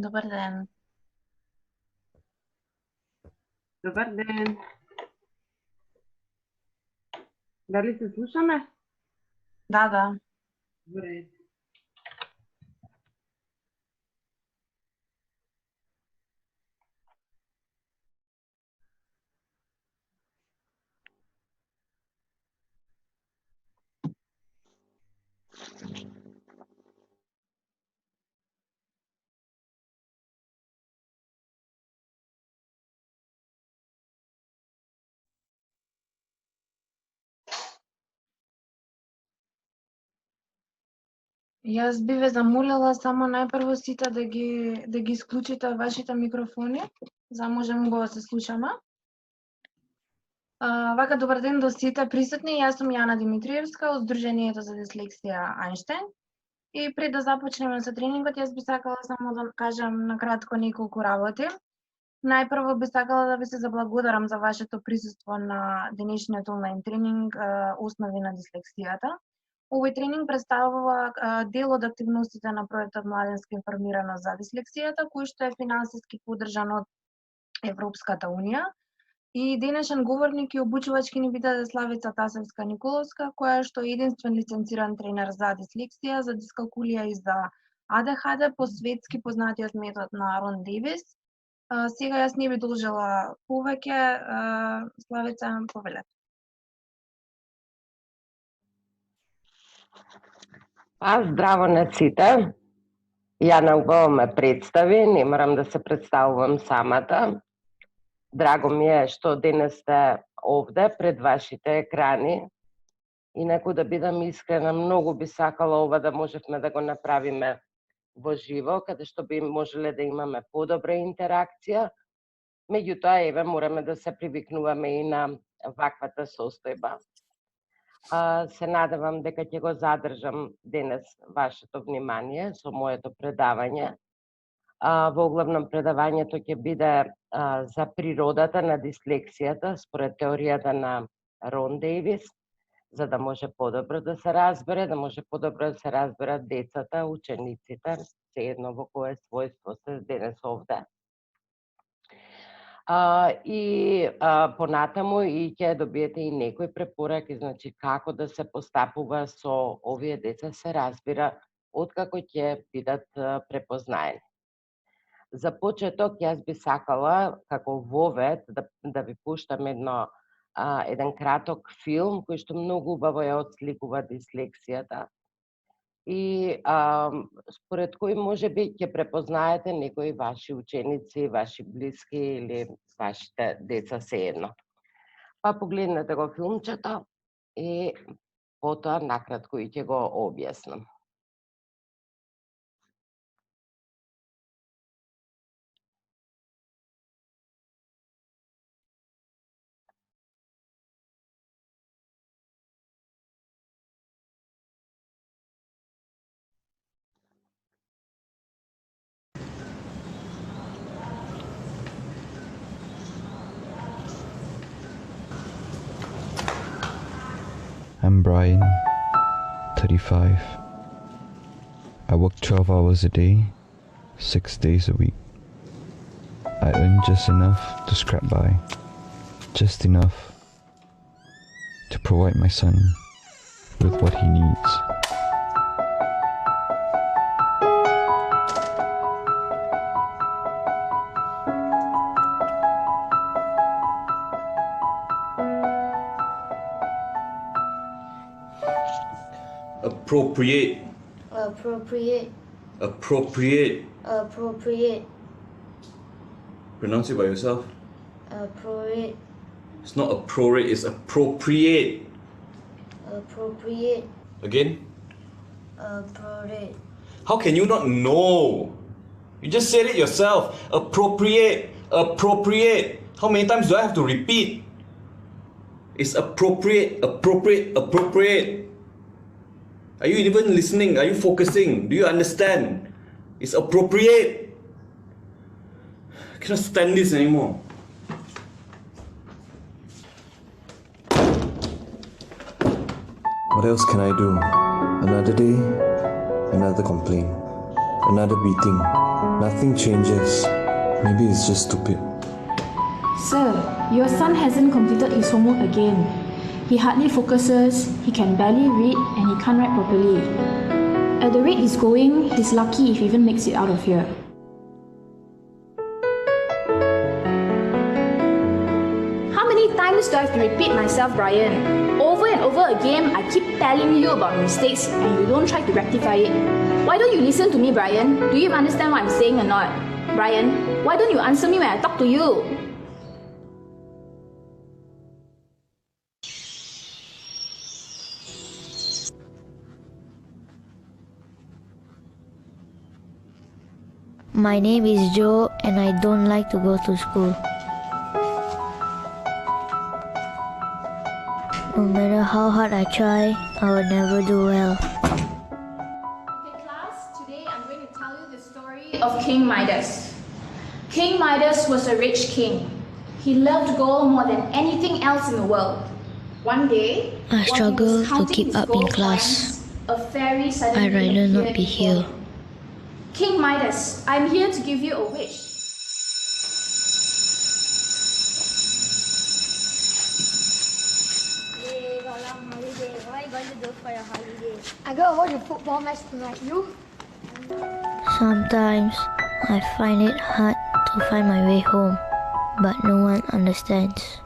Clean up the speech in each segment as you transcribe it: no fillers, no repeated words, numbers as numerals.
Добър ден. Добър ден! Дали се слушаме? Да. Добре. Јас би ве замолила само најпрво сите да ги исклучите вашите микрофони, за да можеме да се слушаме. Вака, добар ден до сите присутни. Јас сум Јана Димитриевска од Сдруженијето за дислексија Ајнштајн. И пред да започнеме со тренингот, јас би сакала само да кажам накратко неколку работи. Најпрво би сакала да ви се заблагодарам за вашето присуство на денешниот онлайн тренинг Основи на дислексијата. Овој тренинг представува дел од активностите на проектот Младенска информираност за дислексијата, кој што е финансиски поддржан од Европската унија. И денешен говорник и обучувачки ни биде Славица Тасевска Николовска, која што е единствен лиценциран тренер за дислексија, за дискалкулија и за АДХД по светски познатиот метод на Рон Дейвис. Сега јас не би должела повеќе. Славица, повелете. Здраво на сите. Јана убаво ме представи, не морам да се представувам самата. Драго ми е што денес сте овде пред вашите екрани. Инаку да бидам искрена, многу би сакала ова да можевме да го направиме во живо, каде што би можеле да имаме подобра интеракција. Меѓутоа, еве, мораме да се привикнуваме и на ваквата состојба. Се надевам дека ќе го задржам денес вашето внимание со моето предавање. Во главном предавањето ќе биде за природата на дислексијата според теоријата на Рон Дейвис, за да може подобро да се разбере, да може подобро да се разберат децата, учениците, сеедно во кое својство се денес овде. Понатаму и ќе добиете и некои препораки, значи како да се постапува со овие деца, се разбира, откако ќе бидат препознаени. За почеток, јас би сакала, како вовед, да ви пуштам еден краток филм, кој што многу убаво ја отсликува дислексијата. И според кој може би ќе препознаете некои ваши ученици, ваши блиски или вашите деца сеедно. Погледнете го филмчето и потоа накратко и ќе го објаснам. I'm Brian, 35. I work 12 hours a day, 6 days a week. I earn just enough to scrap by, just enough to provide my son with what he needs. Appropriate. Appropriate. Appropriate. Appropriate. Pronounce it by yourself. Appropriate. It's not appropriate, it's appropriate. Appropriate. Again? Appropriate. How can you not know? You just said it yourself. Appropriate. Appropriate. How many times do I have to repeat? It's appropriate. Appropriate. Appropriate. Are you even listening? Are you focusing? Do you understand? It's appropriate. I cannot stand this anymore. What else can I do? Another day, another complaint, another beating. Nothing changes. Maybe it's just stupid. Sir, your son hasn't completed his homework again. He hardly focuses, he can barely read, and he can't write properly. At the rate he's going, he's lucky if he even makes it out of here. How many times do I have to repeat myself, Brian? Over and over again, I keep telling you about mistakes and you don't try to rectify it. Why don't you listen to me, Brian? Do you even understand what I'm saying or not? Brian, why don't you answer me when I talk to you? My name is Joe and I don't like to go to school. No matter how hard I try, I will never do well. Okay, class, today I'm going to tell you the story of King Midas. King Midas was a rich king. He loved gold more than anything else in the world. One day, I struggle while he was to keep counting his up in gold class. coins, a fairy suddenly I'd rather not appeared be before here. him. King Midas, I'm here to give you a wish. Yay, got a long holiday. What are you going to do for your holiday? I go watch a football match tonight. You? Sometimes I find it hard to find my way home, but no one understands.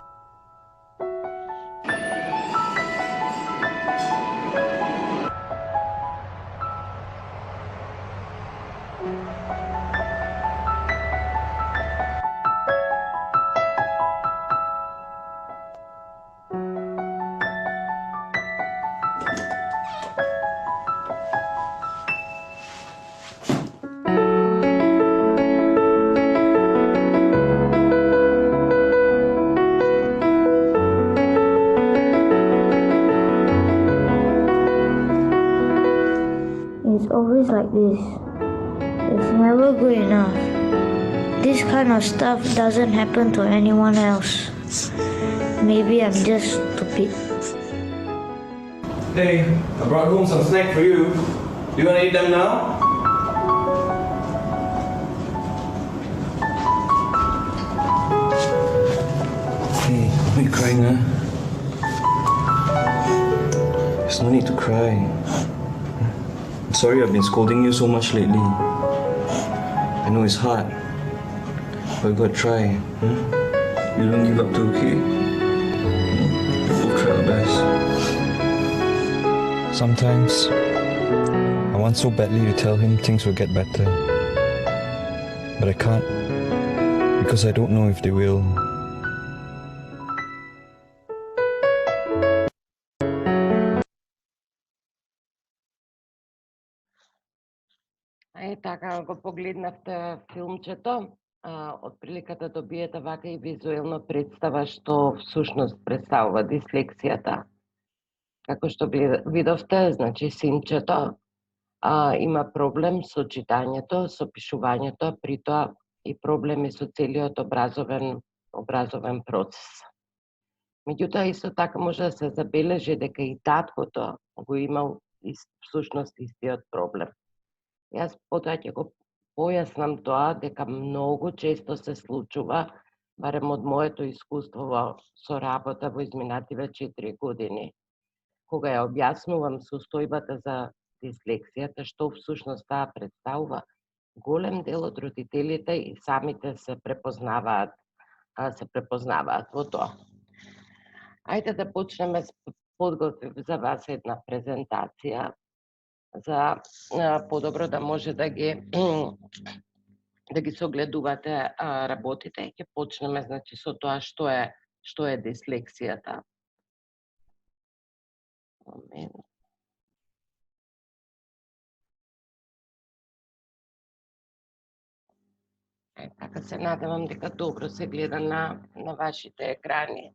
It's always like this. It's never good enough. This kind of stuff doesn't happen to anyone else. Maybe I'm just stupid. Hey, I brought home some snack for you. Do you want to eat them now? Hey, why are you crying, huh? There's no need to cry. I'm sorry I've been scolding you so much lately. I know it's hard, but we gotta try. You don't give up too, okay? We'll try our best. Sometimes I want so badly to tell him things will get better, but I can't because I don't know if they will. Така го погледнавте филмчето, отприлика да добиете вака и визуелна представа што всушност представува дислексијата. Како што видовте, значи синчето има проблем со читањето, со пишувањето, при тоа и проблеми со целиот образовен процес. Меѓутоа, исто така може да се забележи дека и таткото го имал всушност истиот проблем. Јас потоа ќе го појаснам тоа дека многу често се случува, барем од моето искуство со работа во изминативе 4 години, кога ја објаснувам состојбата за дислексијата, што всушност таа представува, голем дел од родителите и самите се препознаваат во тоа. Ајде да почнеме, подготвив за вас една презентација за подобро да може да ги согледувате работите. Ќе почнеме значи со тоа што е дислексијата. Така се надевам дека добро се гледа на вашите екрани.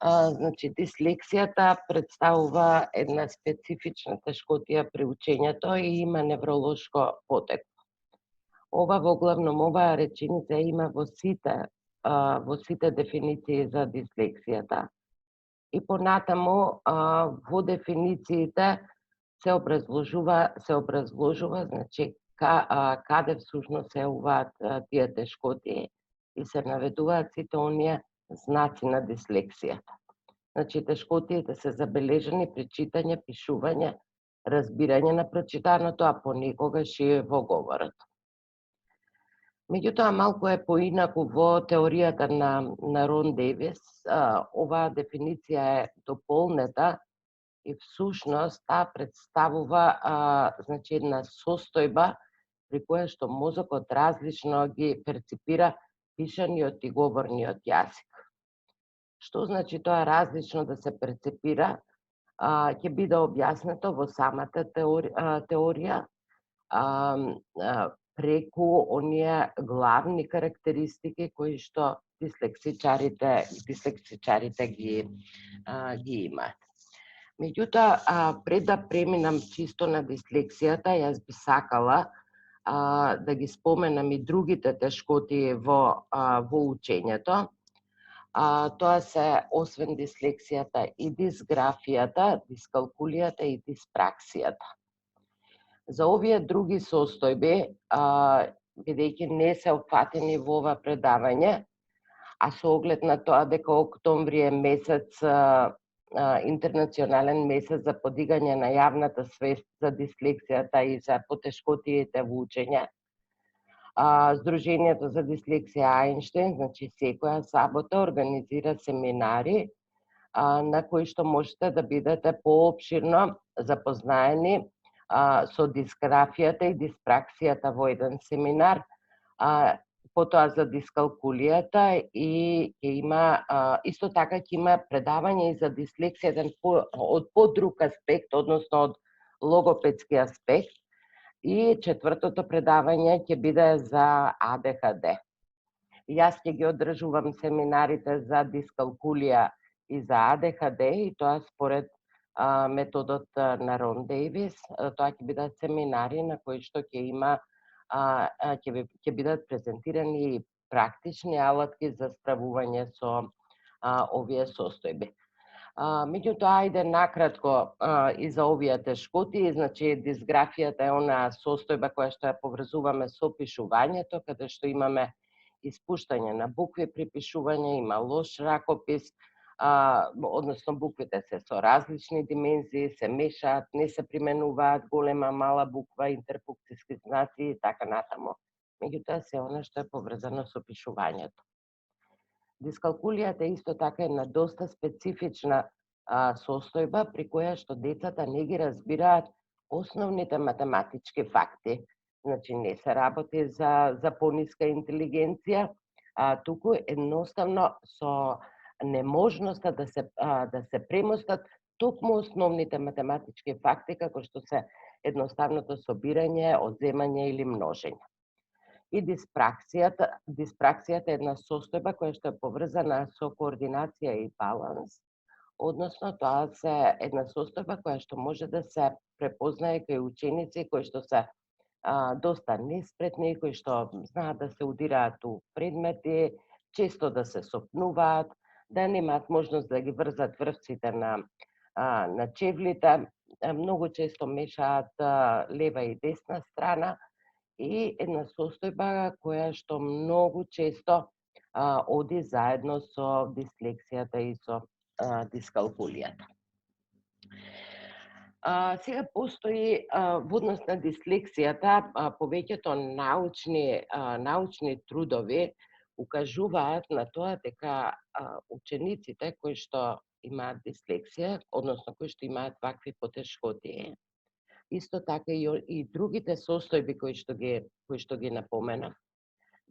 Значи, дислексијата представува една специфична тешкотија при учењето и има невролошко потекло. Оваа реченица има во сите дефиниции за дислексијата. И понатаму во дефинициите се образложува, значи, каде всушност се оваат тие тешкоти и се наведуваат сите оние знаци на дислексијата. Значи, тешкотиите се забележани при читање, пишување, разбирање на прочитаното, а понекогаш и во говорот. Меѓутоа, малку е поинаку во теоријата на Рон Дејвис. Оваа дефиниција е дополнета и всушност таа представува значи една состојба при која што мозокот различно ги перципира пишаниот и говорниот јазик. Што значи тоа различно да се перципира? Ќе биде објаснето во самата теорија преку оние главни карактеристики кои што дислексичарите ги имаат. Меѓутоа, пред да преминам чисто на дислексијата, јас би сакала да ги споменам и другите тешкоти во учењето. Тоа се, освен дислексијата, и дисграфијата, дискалкулијата и диспраксијата. За овие други состојби, бидејќи не се опфатени во ова предавање, а со оглед на тоа дека октомври е месец, интернационален месец за подигање на јавната свест за дислексијата и за потешкотиите во учење, Сдруженијето за дислексија Ајнштејн, значи секоја сабота организира семинари на кои што можете да бидете поопширно запознаени со дисграфијата и диспраксијата во еден семинар, потоа за дискалкулијата и ќе има исто така ќе има предавање и за дислексија од подруг аспект, односно од логопедски аспект. И четвртото предавање ќе биде за АДХД. Јас ќе ги одржувам семинарите за дискалкулија и за АДХД и тоа според методот на Рон Дејвис. Тоа ќе бидат семинари на кои што ќе бидат презентирани практични алатки за справување со овие состојби. Меѓутоа, ајде накратко и за овие тешкоти. Значи, дисграфијата е онаа состојба која што ја поврзуваме со пишувањето, каде што имаме испуштање на букви при пишување, има лош ракопис, односно буквите се со различни димензии, се мешаат, не се применуваат голема, мала буква, интерпункцијски знаци и така натаму. Меѓутоа, се она што е поврзано со пишувањето. Дискалкулијата е исто така една доста специфична состојба при која што децата не ги разбираат основните математички факти. Значи, не се работи за пониска интелигенција, туку едноставно со неможноста да се премостат токму основните математички факти, како што се едноставното собирање, одземање или множење. И диспраксијата е една состојба која што е поврзана со координација и баланс, односно тоа е една состојба која што може да се препознае кај ученици кои што се доста неспретни, кои што знаат да се удираат у предмети, често да се сопнуваат, да немаат можност да ги врзат врвците на чевлите, многу често мешаат лева и десна страна и една состојба која што многу често оди заедно со дислексијата и со дискалкулијата. Сега постои во однос на дислексијата, повеќето научни трудови укажуваат на тоа дека учениците кои што имаат дислексија, односно кои што имаат вакви потешкоти, исто така и другите состојби кои што ги напоменав,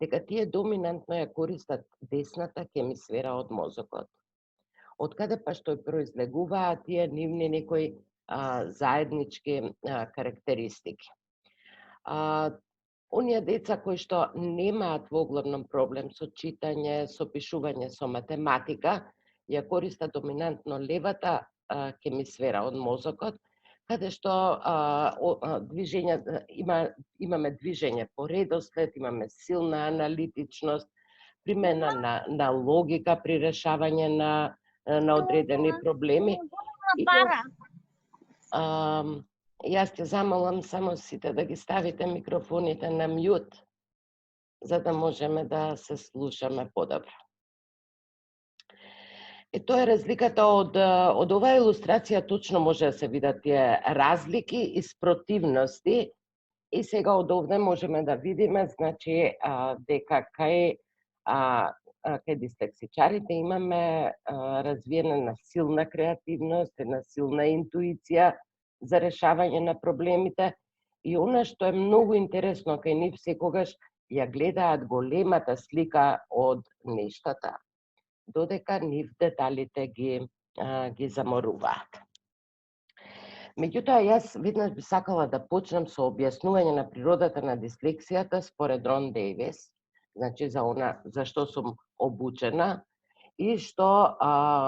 дека тие доминантно ја користат десната хемисфера од мозокот. Од каде па што произлегуваат тие нивни некои заеднички карактеристики. Оние деца кои што немаат воглавно проблем со читање, со пишување, со математика, ја користат доминантно левата хемисфера од мозокот, каде што имаме движење по редослед, имаме силна аналитичност, примена на логика при решавање на одредени проблеми. Јас те замолам само сите да ги ставите микрофоните на мјут, за да можеме да се слушаме подобро. Тоа е разликата од оваа илустрација, точно може да се видат тие разлики и спротивности. И сега од овде можеме да видиме, значи, дека кај дислексичарите имаме развиена на силна креативност, една силна интуиција за решавање на проблемите. И она што е многу интересно кај нив, секогаш ја гледаат големата слика од нештата, додека нив деталите ги заморуваат. Меѓутоа, јас веднаш би сакала да почнам со објаснување на природата на дислексијата според Рон Дейвис, значи за што сум обучена и што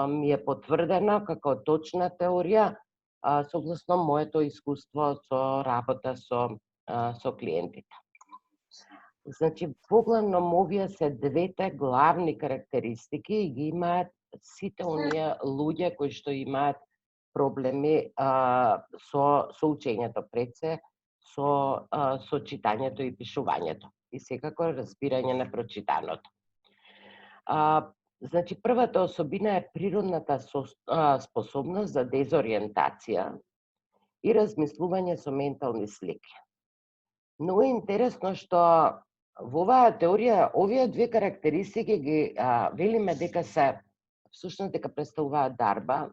ми е потврдено како точна теорија согласно моето искуство со работа со клиентите. Значи, поглавном овие се двете главни карактеристики и ги имаат сите оние луѓе кои што имаат проблеми со учењето, пред се со читањето и пишувањето и секако разбирање на прочитаното. Значи, првата особина е природната способност за дезориентација и размислување со ментални слики. Многу е интересно што во оваа теорија овие две карактеристики ги велиме дека се всушност дека представуваат дарба.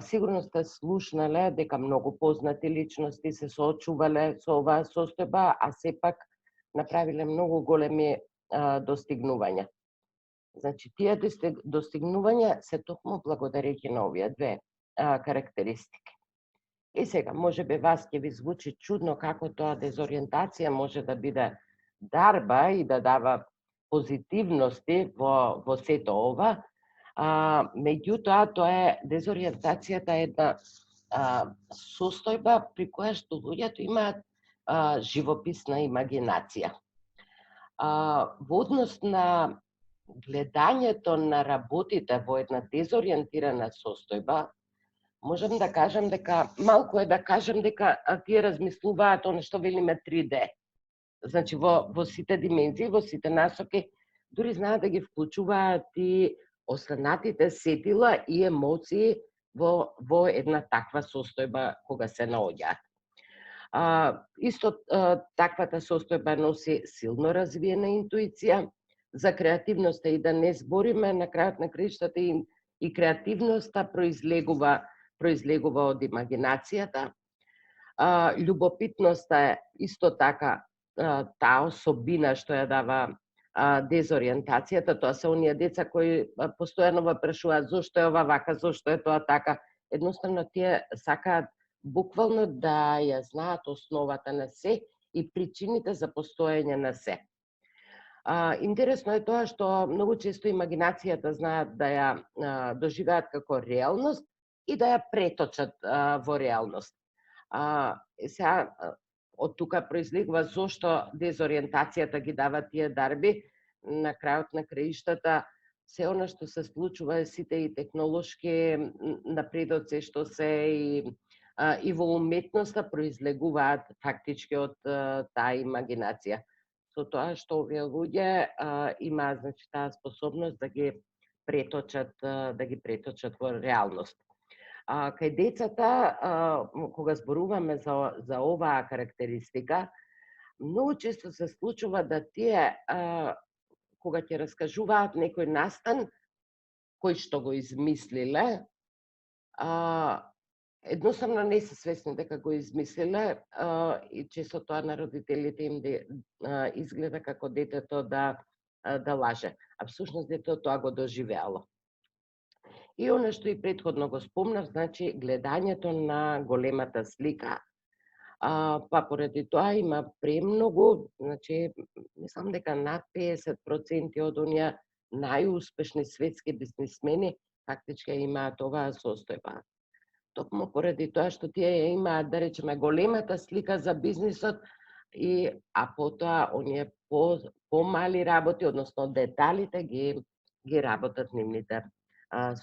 Сигурно сте слушнале дека многу познати личности се соочувале со оваа состојба, а сепак направиле многу големи достигнувања. Значи, тие достигнувања се токму благодарејќи на овие две карактеристики. И сега, може би вас ќе ви звучи чудно како тоа дезориентација може да биде дарба и да дава позитивности во сето ова, меѓутоа дезориентацијата е една состојба при која што луѓето имаат живописна имагинација. Во однос на гледањето на работите во една дезориентирана состојба, можам да кажам дека, малку е да кажам дека тие размислуваат оно што велиме 3D. Значи, во сите димензии, во сите насоки, дури знаат да ги вклучуваат и останатите сетила и емоции во една таква состојба кога се наоѓаат. Исто таквата состојба носи силно развиена интуиција, за креативноста и да не збориме, на крајот на краиштата и креативноста произлегува од имагинацијата. Љубопитноста е исто така таа особина што ја дава дезориентацијата. Тоа се оние деца кои постојано прашуваат зошто е ова вака, зошто е тоа така. Едноставно тие сакаат буквално да ја знаат основата на се и причините за постоење на се. Интересно е тоа што многу често имагинацијата знаат да ја доживеат како реалност и да ја преточат во реалност. Сега, од тука произлегува зошто дезориентацијата ги дава тие дарби. На крајот на краиштата, се она што се случува, сите и технолошки напредоци што се и во уметноста произлегуваат фактички од таа имагинација. Со тоа што овие луѓе имаат, значи, таа способност да ги преточат во реалност. Кај децата, кога зборуваме за оваа карактеристика, многу често се случува да тие, кога ќе раскажуваат некој настан, кој што го измислиле, едноставно не се свесни дека го измислиле и често тоа на родителите им изгледа како детето да лаже. А всушност детето тоа го доживеало. И оно што и претходно го спомнав, значи гледањето на големата слика. Па поради тоа има премногу, значи мислам дека над 50% од оние најуспешни светски бизнисмени фактички имаат оваа состојба. Токму поради тоа што тие имаат, да речеме, големата слика за бизнисот, а потоа оние помали работи, односно деталите ги работат нивните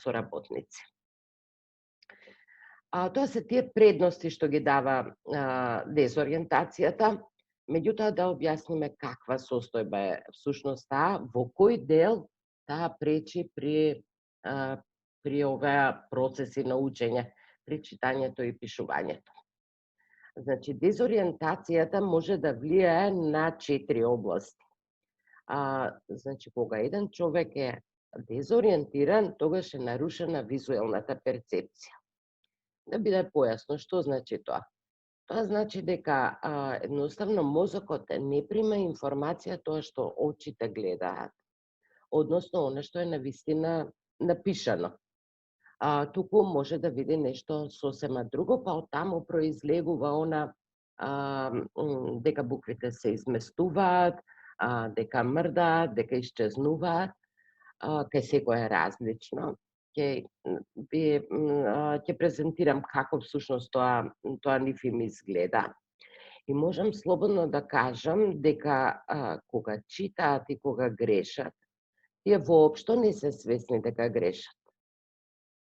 соработници. Тоа се тие предности што ги дава дезориентацијата. Меѓутоа да објасниме каква состојба е всушност таа, во кој дел таа пречи при оваа процеси на учење, при читањето и пишувањето. Значи, дезориентацијата може да влијае на 4 области. Значи, кога еден човек е дезориентиран, тогаш е нарушена визуелната перцепција. Да биде појасно, што значи тоа? Тоа значи дека едноставно мозокот не прима информација тоа што очите гледаат, односно она што е навистина напишано. Туку може да види нешто сосема друго, па оттаму произлегува она дека буквите се изместуваат, дека мрдаат, дека исчезнуваат, кај секој е различно. Ќе презентирам како всушност тоа нив им изгледа. И можам слободно да кажам дека кога читаат и кога грешат, тие воопшто не се свесни дека грешат.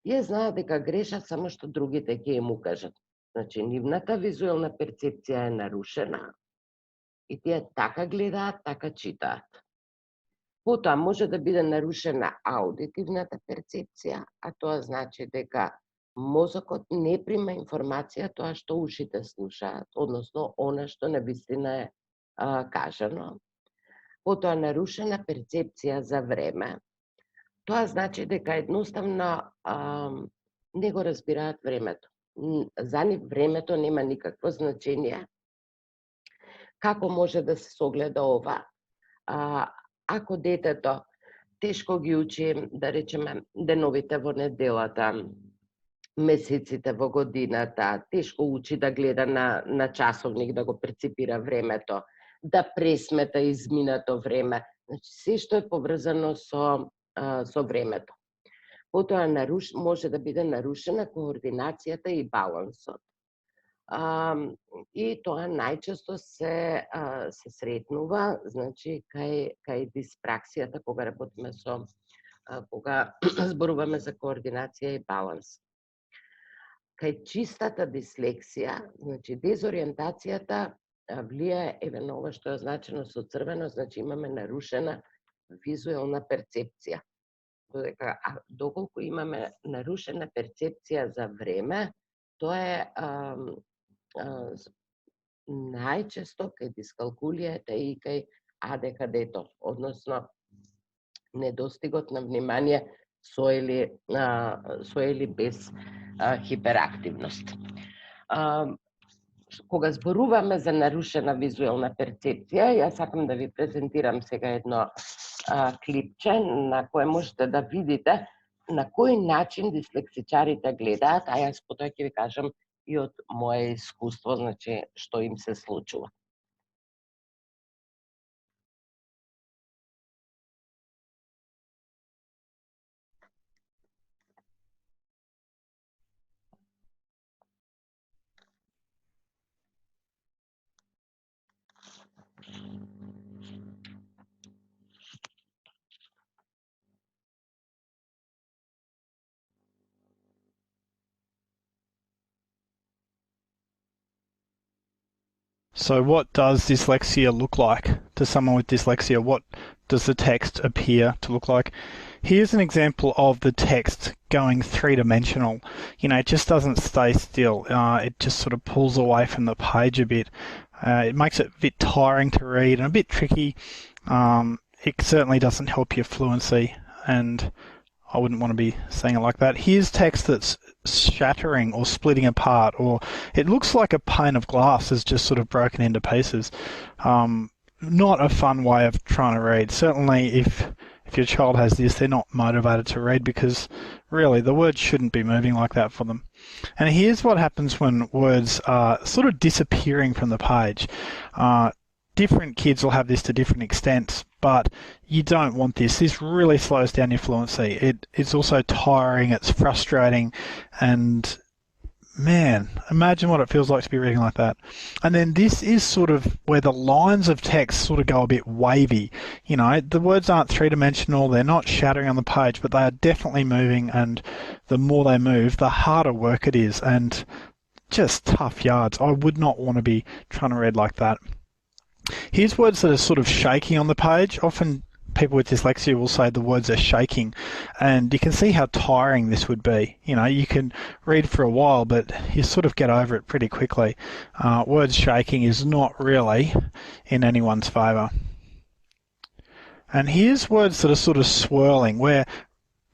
Тие знаат дека грешат само што другите ќе им укажат. Значи, нивната визуелна перцепција е нарушена и тие така гледаат, така читаат. Потоа може да биде нарушена аудитивната перцепција, а тоа значи дека мозокот не прима информација тоа што ушите слушаат, односно она што навистина е кажано. Потоа нарушена перцепција за време. Тоа значи дека едноставно не го разбираат времето. За нив времето нема никакво значење. Како може да се согледа ова? Ако детето тешко ги учи, да речеме, деновите во неделата, месеците во годината, тешко учи да гледа на часовник, да го перцепира времето, да пресмета изминато време, значи се што е поврзано со времето. Потоа може да биде нарушена координацијата и балансот. И тоа најчесто се сретнува, значи, кај диспраксијата, кога работиме кога зборуваме за координација и баланс. Кај чистата дислексија, значи, дезориентацијата влијае, еве ова што е означено со црвено, значи имаме нарушена визуелна перцепција. Доколку имаме нарушена перцепција за време, тоа е најчесто кај дискалкулијата и кај АДХД-то, односно недостигот на внимание со или без хиперактивност. Кога зборуваме за нарушена визуелна перцепција, јас сакам да ви презентирам сега едно клипче на кое можете да видите на кој начин дислексичарите гледаат, а јас потоа ќе ви кажам и од моje искуство, значи, што им се случува. So what does dyslexia look like to someone with dyslexia? What does the text appear to look like? Here's an example of the text going three-dimensional. You know, it just doesn't stay still. It just sort of pulls away from the page a bit. It makes it a bit tiring to read and a bit tricky. It certainly doesn't help your fluency, and I wouldn't want to be saying it like that. Here's text that's shattering or splitting apart, or it looks like a pane of glass is just sort of broken into pieces. Not a fun way of trying to read. Certainly if your child has this, they're not motivated to read, because really the words shouldn't be moving like that for them. And here's what happens when words are sort of disappearing from the page. Different kids will have this to different extents, but you don't want this. This really slows down your fluency. It's also tiring, it's frustrating, and Man, imagine what it feels like to be reading like that. And then this is sort of where the lines of text sort of go a bit wavy. You know, the words aren't three-dimensional, they're not shattering on the page, but they are definitely moving, and the more they move, the harder work it is, and just tough yards. I would not want to be trying to read like that. Here's words that are sort of shaking on the page. Often people with dyslexia will say the words are shaking, and you can see how tiring this would be. You know, you can read for a while, but you sort of get over it pretty quickly. Words shaking is not really in anyone's favour. And here's words that are sort of swirling, where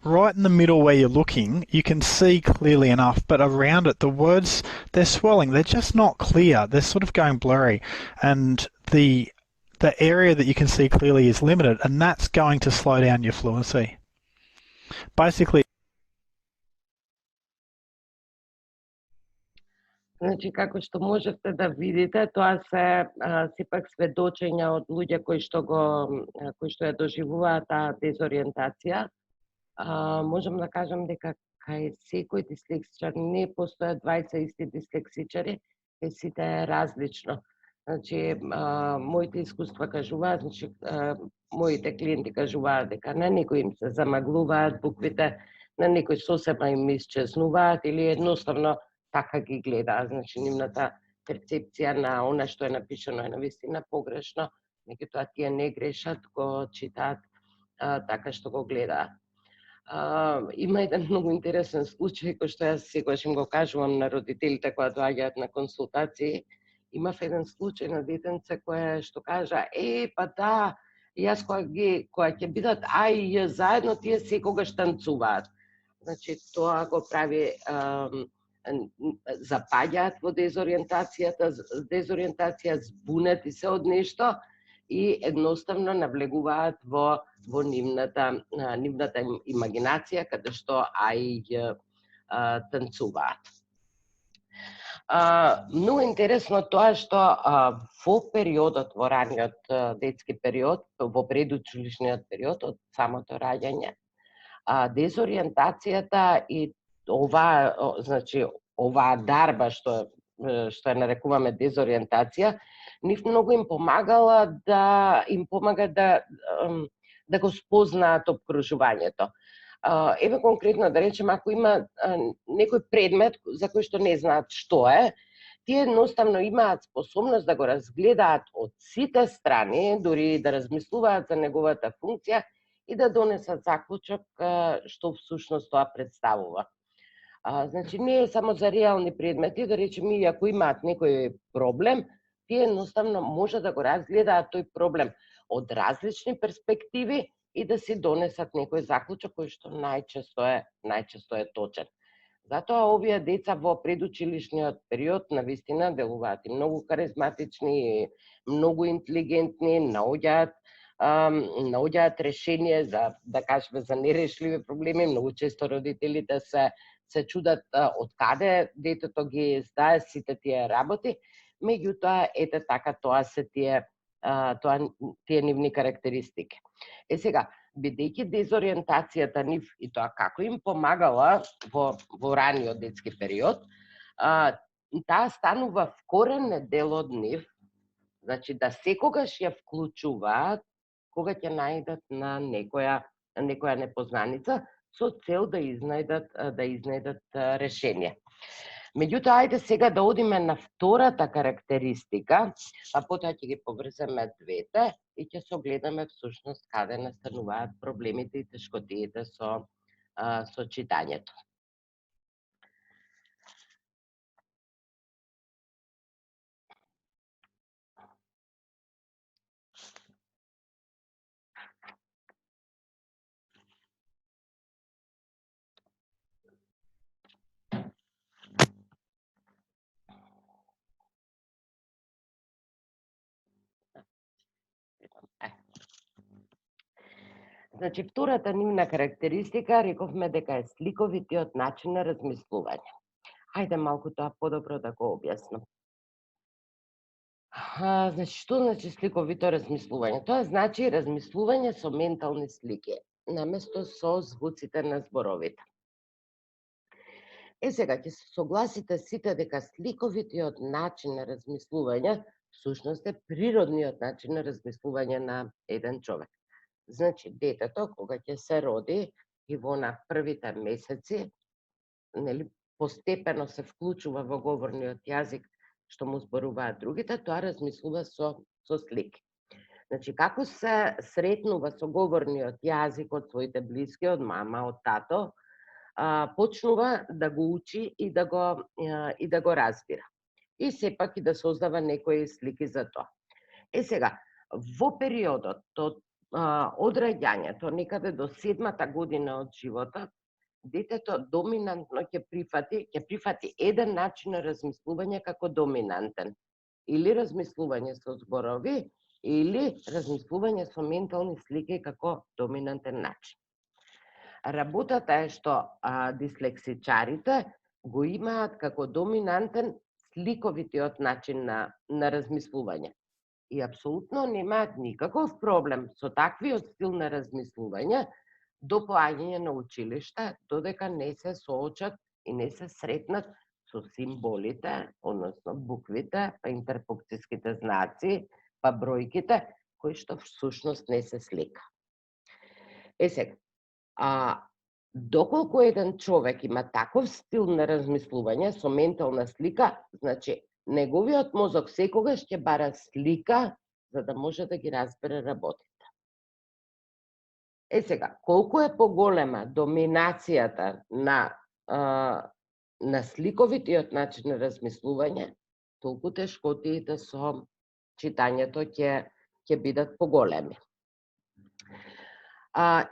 right in the middle where you're looking, you can see clearly enough, but around it, the words, they're swirling. They're just not clear. They're sort of going blurry. And the area that you can see clearly is limited, and that's going to slow down your fluency. Basically, Значи, како што можете да видите, тоа се сепак сведочења од луѓе кои што ја доживуваат таа дезориентација. Можам да кажам дека кај секој дислексичар не постојат 20 исти дислексичари, кај сите е различно. Значи, моите искуства кажуваат, значи, моите клиенти кажуваат дека на некои им се замаглуваат буквите, на некои сосема им исчезнуваат или едноставно така ги гледаат. Значи, нивната перцепција на она што е напишано е навистина погрешно, меѓутоа тие не грешат, го читаат така што го гледаат. Има еден многу интересен случај кој што јас секогаш им го кажувам на родителите кога доаѓаат на консултации. Имав еден случај на детенце кое што кажа: па да, јас кога ќе бидат А и Ј заедно, тие секогаш танцуваат. Значи, тоа го прави, запаѓаат во дезориентација, збунети се од нешто и едноставно навлегуваат во нивната имагинација, каде што А и Ј танцуваат. Многу интересно тоа што во периодот, во раниот детски период, во предучилишниот период, од самото раѓање, дезориентацијата и оваа дарба што ја нарекуваме дезориентација, нив многу им помага да го спознаат обкружувањето. Еве конкретно да речем, ако има некој предмет за кој што не знаат што е, тие едноставно имаат способност да го разгледаат од сите страни, дури да размислуваат за неговата функција и да донесат заклучок што всушност тоа представува. Значи, не е само за реални предмети, да речем, и ако имаат некој проблем, тие едноставно може да го разгледаат тој проблем од различни перспективи и да си донесат некој заклучок кој што најчесто е точен. Затоа овие деца во предучилишниот период навистина делуваат и многу харизматични, многу интелигентни, наоѓаат решение за, да кажеме, за нерешливи проблеми. Многу често родителите се чудат од каде детето ги знае сите тие работи, меѓутоа ете така тоа се тие нивни карактеристики. Сега, бидејќи дезориентацијата нив и тоа како им помагала во раниот детски период, таа станува вкорен дел од нив, значи да секогаш ја вклучуваат кога ќе најдат на некоја непознаница со цел да изнајдат решение. Меѓутоа, ајде сега да одиме на втората карактеристика, а потоа ќе ги поврземе двете и ќе согледаме всушност каде настануваат проблемите и тешкотиите со читањето. Значи, втората нивна карактеристика, рековме дека е сликовитиот начин на размислување. Хајде малку тоа подобро да го објаснам. Значи, што значи сликовито размислување? Тоа значи размислување со ментални слики, наместо со звуците на зборовите. Сега ќе се согласите сите дека сликовитиот начин на размислување всушност е природниот начин на размислување на еден човек. Значи, детето кога ќе се роди и во на првите месеци, нели, постепено се вклучува во говорниот јазик што му зборуваат другите, тоа размислува со слики. Значи, како се сретнува со говорниот јазик од своите блиски, од мама, од тато, почнува да го учи и да го разбира. И сепак и да создава некои слики за тоа. Сега, во периодот од раѓањето, некаде до 7-та година од живота, детето доминантно ќе прифати еден начин на размислување како доминантен. Или размислување со зборови, или размислување со ментални слики како доминантен начин. Работата е што дислексичарите го имаат како доминантен сликовитиот начин на размислување. И апсолутно немаат никаков проблем со таквиот стил на размислување до поаѓање на училиште, додека не се соочат и не се сретнат со символите, односно буквите, па интерпункцијските знаци, па бројките, кои што всушност не се слика. Сега, доколку еден човек има таков стил на размислување со ментална слика, значи неговиот мозок секогаш ќе бара слика за да може да ги разбере работите. Сега, колку е поголема доминацијата на сликовитиот начин на размислување, толку тешкотиите со читањето ќе бидат поголеми.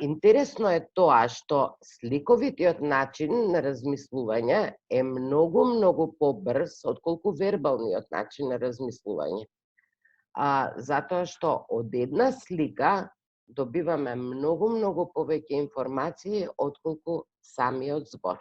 Интересно е тоа што сликовитиот начин на размислување е многу побрз отколку вербалниот начин на размислување. Затоа што од една слика добиваме многу повеќе информации отколку самиот збор.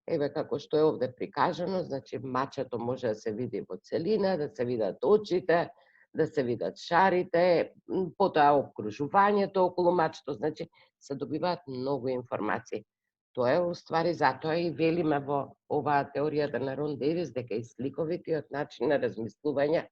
Еве како што е овде прикажано, значи мачето може да се види во целина, да се видат очите, да се видат шарите, потоа обкружувањето околу мачето, значи се добиваат многу информации. Тоа е уствари затоа и велиме во оваа теоријата на Рон Дейвис дека и сликовитиот начин на размислување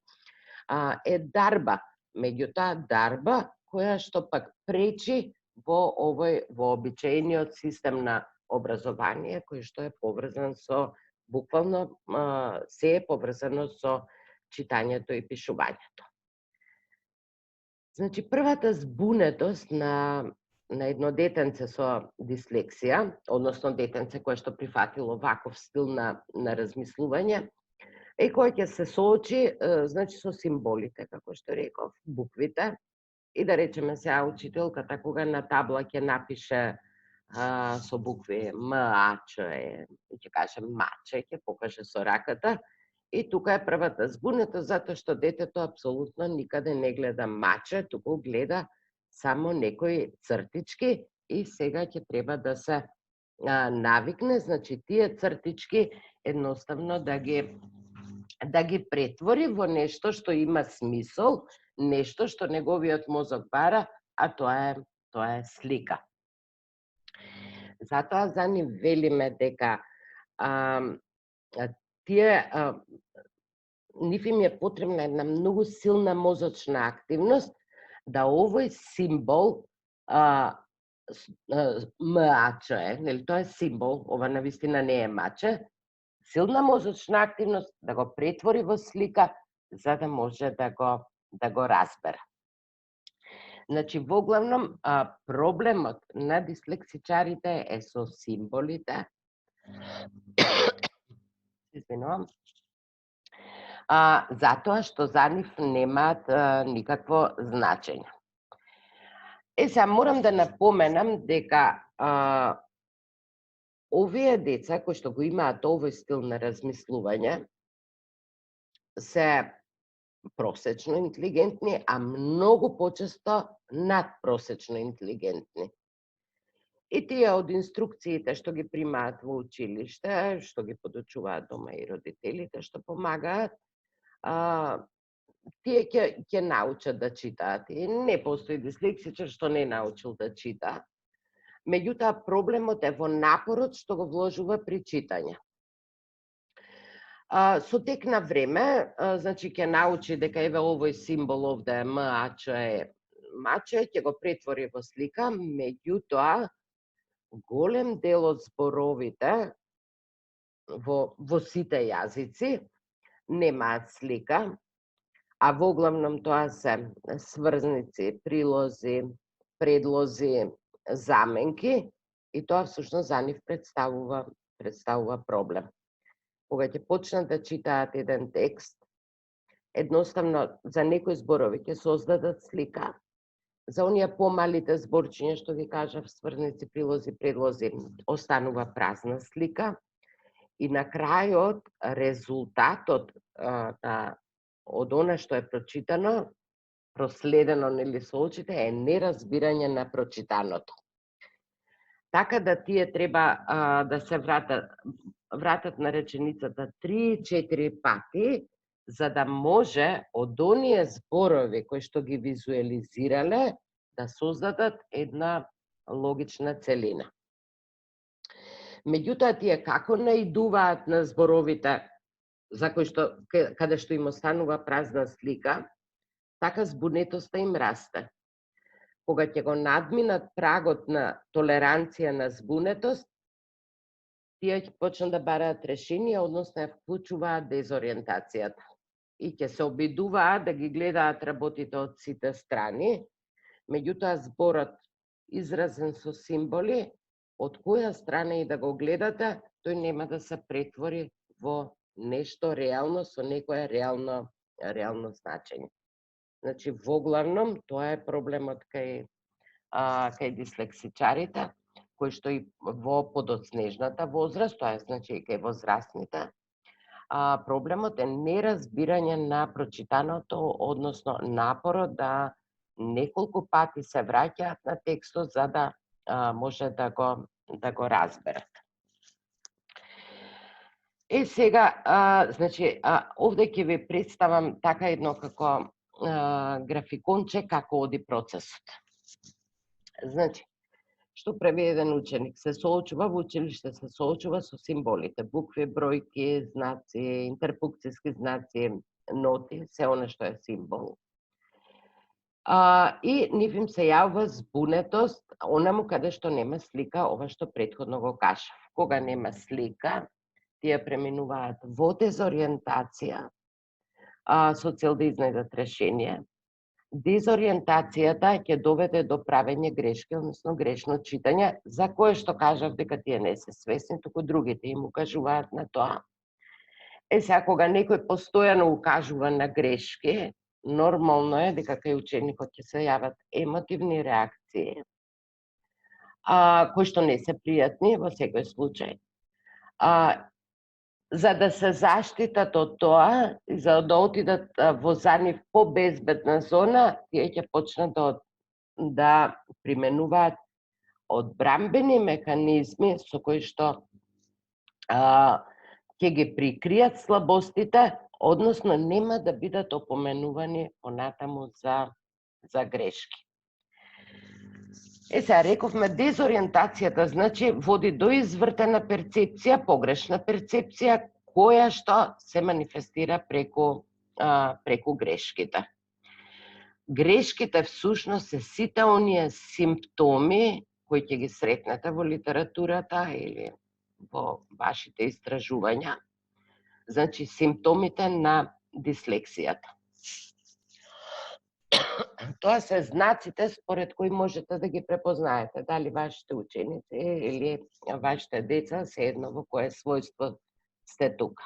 е дарба, меѓутоа дарба која што пак пречи во овој вообичаениот систем на образование кој што е поврзан со буквално се е поврзано со читањето и пишувањето. Значи, првата збунетост на едно детенце со дислексија, односно детенце кое што прифатило ваков стил на размислување, е кој ќе се соочи, значи, со символите, како што реков, буквите, и да речеме сега учителката кога на табла ќе напише со букви МАЧ, и ќе каже маче, ќе покаже со раката, и тука е првата збунета, затоа што детето апсолутно никаде не гледа маче, туку гледа само некои цртички и сега ќе треба да се навикне, значи тие цртички едноставно да ги претвори во нешто што има смисол, нешто што неговиот мозок бара, а тоа е слика. Затоа за нив велиме дека нив им е потребна една многу силна мозочна активност да овој символ маче, нели тоа е символ, ова навистина не е маче, силна мозочна активност да го претвори во слика за да може да го разбера. Значи, во главном, проблемот на дислексичарите е со символите, извинувам, затоа што за нив немаат никакво значење. Сега морам да напоменам дека овие деца кои што го имаат овој стил на размислување се просечно интелигентни, а многу почесто надпросечно интелигентни. И тие од инструкциите што ги примаат во училиште, што ги подучуваат дома и родителите што помагаат, тие ќе научат да читаат. И не постои дислексичар што не научил да чита. Меѓутоа проблемот е во напорот што го вложува при читање. Со тек на време, значи ќе научи дека еве овој символ овде МАЧ е маче, ќе го претвори во слика, меѓутоа голем дел од зборовите во сите јазици немаат слика, а во главном тоа се сврзници, прилози, предлози, заменки и тоа всушност за нив представува проблем. Кога ќе почнат да читаат еден текст, едноставно за некои зборови ќе создадат слика, за оние помалите зборчиња што ви кажав, сврзници, прилози, предлози, останува празна слика и на крајот резултатот од она што е прочитано, проследено нели со очите, е неразбирање на прочитаното. Така да тие треба да се вратат на реченицата 3-4 пати, за да може од оние зборови кои што ги визуализирале да создадат една логична целина. Меѓутоа, тие како наидуваат на зборовите за кои што каде што им останува празна слика, така збунетоста им расте. Кога ќе го надминат прагот на толеранција на збунетост, тие ќе почнат да бараат решенија, односно ја вклучуваат дезориентацијата. И ќе се обидуваат да ги гледаат работите од сите страни, меѓутоа зборот изразен со символи, од која страна и да го гледате, тој нема да се претвори во нешто реално со некое реално значење. Значи, во главном, тоа е проблемот кај дислексичарите, кои што и во подоцнежната возраст, тоа е значи и кај возрастните, проблемот е неразбирање на прочитаното, односно напорот да неколку пати се враќаат на текстот за да може да го разберат. Сега, значи, овде ќе ви представам така едно како графиконче како оди процесот. Значи, што прави еден ученик? Се соочува во училиште, се соочува со символите, букви, бројки, знаци, интерпункцијски знаци, ноти, се оно што е символ. И нив им се јавува збунетост, онаму каде што нема слика, ова што претходно го кажав. Кога нема слика, тие преминуваат во дезориентација, со цел да изнајдат решение. Дезориентацијата ќе доведе до правење грешки, односно грешно читање, за кое што кажав дека тие не се свесни, туку другите им укажуваат на тоа. Сега, кога некој постојано укажува на грешки, нормално е дека кај ученикот ќе се јават емотивни реакции, кои што не се пријатни во секој случај. За да се заштитат од тоа и за да отидат во за нив побезбедна зона, тие ќе почнат да применуваат одбрамбени механизми со кои што ќе ги прикријат слабостите, односно нема да бидат опоменувани понатаму за грешки. Сега рековме, дезориентацијата значи води до извртена перцепција, погрешна перцепција, која што се манифестира преку грешките. Грешките всушност се сите оние симптоми кои ќе ги сретнете во литературата или во вашите истражувања. Значи, симптомите на дислексијата. Тоа се знаците според кои можете да ги препознаете, дали вашите ученици или вашите деца, се едно во кое својство сте тука.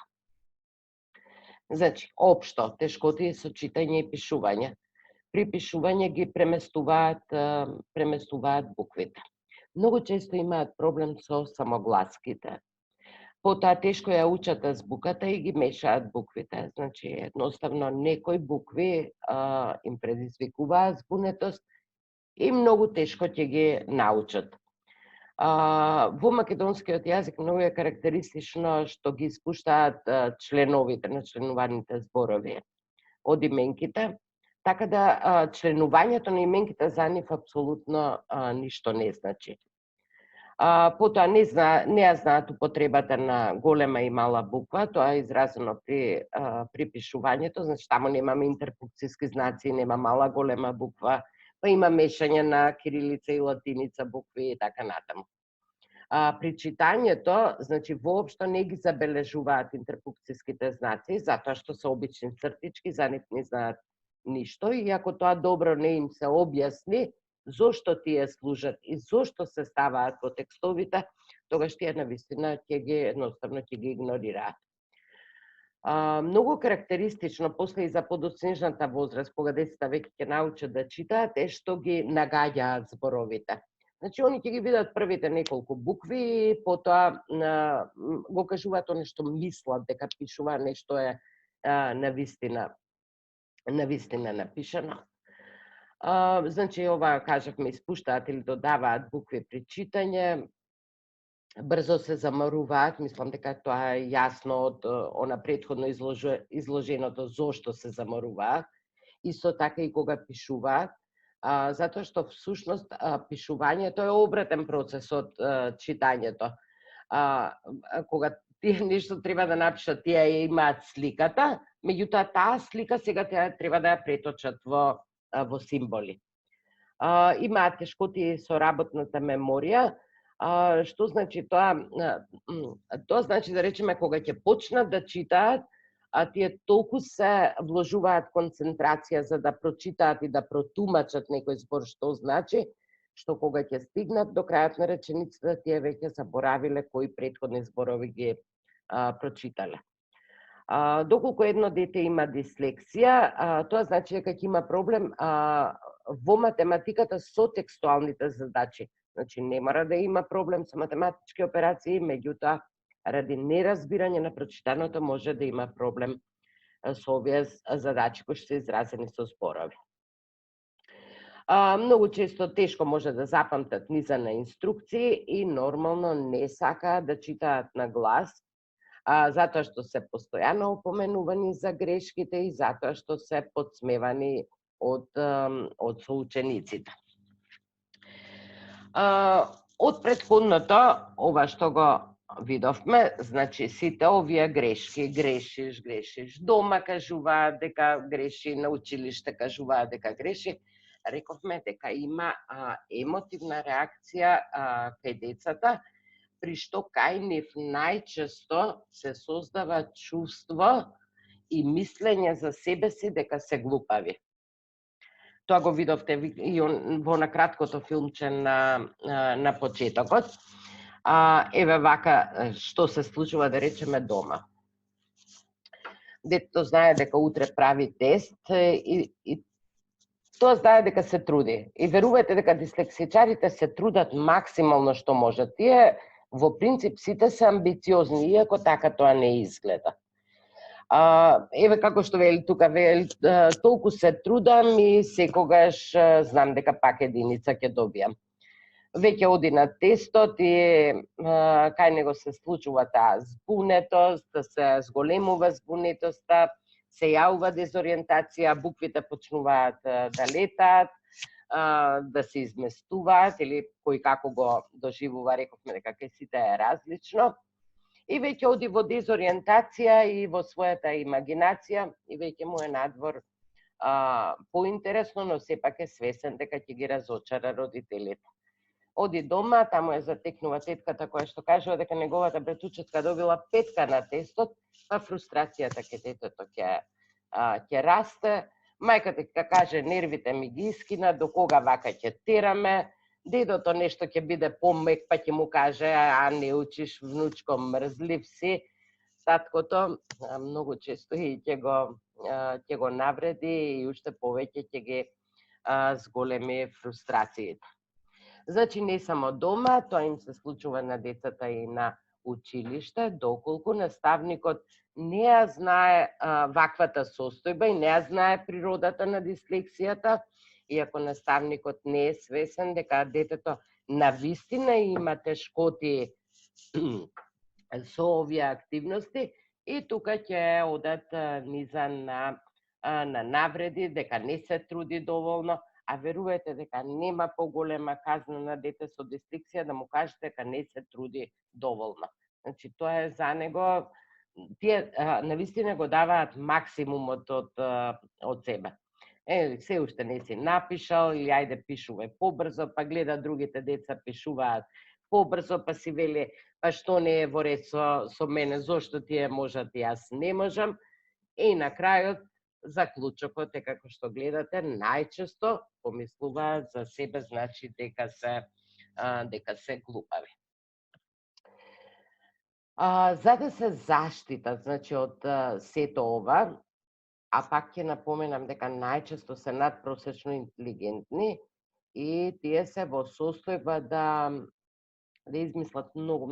Значи, општо, тешкоти со читање и пишување. При пишување ги преместуваат буквите. Многу често имаат проблем со самогласките. Потоа тешко ја учат азбуката и ги мешаат буквите. Значи, едноставно, некои букви им предизвикуваат збунетост и многу тешко ќе ги научат. Во македонскиот јазик многу е карактеристично што ги испуштаат членовите на членуваните зборови од именките, така да членувањето на именките за нив апсолутно ништо не значи. Потоа не ја знаат употребата на голема и мала буква, тоа е изразено при пишувањето, значи таму немаме интерпункцијски знаци, нема мала голема буква, па има мешање на кирилица и латиница букви и така натаму. При читањето, значи воопшто не ги забележуваат интерпункцијските знаци, затоа што се обични цртички, за нив не знаат ништо, и ако тоа добро не им се објасни зошто тие служат и зошто се ставаат во текстовите, тогаш тие навистина едноставно ќе ги игнорираат. Многу карактеристично после и за подоцнежната возраст, кога децата веќе ќе научат да читаат, е што ги нагаѓаат зборовите. Значи, они ќе ги видат првите неколку букви, потоа го кажуваат оно што мислат дека пишува, нешто е навистина напишано. Значи, ова кажавме, испуштаат или додаваат букви при читање, брзо се заморуваат, мислам дека тоа е јасно од она претходно изложеното зошто се заморуваат, исто така и кога пишуваат, затоа што всушност пишувањето е обратен процес од читањето. Кога тие нешто треба да напишат, тие ја имаат сликата, меѓутоа таа слика сега треба да ја преточат во символи. Имаат тешкоти со работната меморија. Што значи тоа? Тоа значи, да речеме, кога ќе почнат да читаат, тие толку се вложуваат концентрација за да прочитаат и да протумачат некој збор што значи, што кога ќе стигнат до крајот на реченицата, тие веќе заборавиле кои претходни зборови ги прочитале. Доколку едно дете има дислексија, тоа значи дека ќе има проблем во математиката со текстуалните задачи. Значи, не мора да има проблем со математички операции, меѓутоа, ради неразбирање на прочитаното може да има проблем со овие задачи кои се изразени со зборови. Многу често тешко може да запамтат низа на инструкции и нормално не сакаат да читаат на глас, затоа што се постојано опоменувани за грешките и затоа што се подсмевани од соучениците. Од претходното, ова што го видовме, значи сите овие грешки, грешиш, дома кажуваат дека греши, на училиште кажуваат дека греши, рековме дека има емотивна реакција кај децата, при што кај нив најчесто се создава чувство и мислење за себе си дека се глупави. Тоа го видовте и во накраткото филмче на почетокот. Еве вака што се случува, да речеме, дома. Детето знае дека утре прави тест и тоа знае дека се труди. И верувајте дека дислексичарите се трудат максимално што можат. Тие во принцип сите се амбициозни, иако така тоа не изгледа. Еве како што вели тука, толку се трудам и секогаш знам дека пак единица ќе добијам. Веќе оди на тестот и кај него се случува таа збунетост, се зголемува збунетоста, се јавува дезориентација, буквите почнуваат да летаат, да се изместуваат или кој како го доживува, рековме дека кај сите е различно. И веќе оди во дезориентација и во својата имагинација и веќе му е надвор поинтересно, но сепак е свесен дека ќе ги разочара родителите. Оди дома, таму ја затекнува тетката која што кажува дека неговата братучетка добила 5 на тестот, па фрустрацијата кај детето ќе расте. Мајката ќе каже, нервите ми ги искина, до кога вака ќе тераме. Дедото нешто ќе биде помек, па ќе му каже, не учиш, внучко, мрзлив си. Таткото многу често и ќе го навреди и уште повеќе ќе ги зголеми фрустрациите. Значи, не само дома, тоа им се случува на децата и на училиште, доколку наставникот не ја знае ваквата состојба и не ја знае природата на дислексијата, иако наставникот не е свесен дека детето навистина има тешкоти со овие активности и тука ќе одат низа на навреди, дека не се труди доволно, а верувајте дека нема поголема казна на дете со дислексија да му кажете дека не се труди доволно. Значи, тоа е за него, тие навистина го даваат максимумот од себе. Се уште не си напишал, или ајде пишувај побрзо, па гледа другите деца пишуваат побрзо, па си вели, па што не е во ред со мене, зошто тие можат и јас не можам. И на крајот, заклучокот е како што гледате, најчесто помислуваат за себе, значи дека се глупави. За да се заштитат, значи, од сето ова, а пак ќе напоменам дека најчесто се надпросечно интелигентни и тие се во состојба да измислат многу,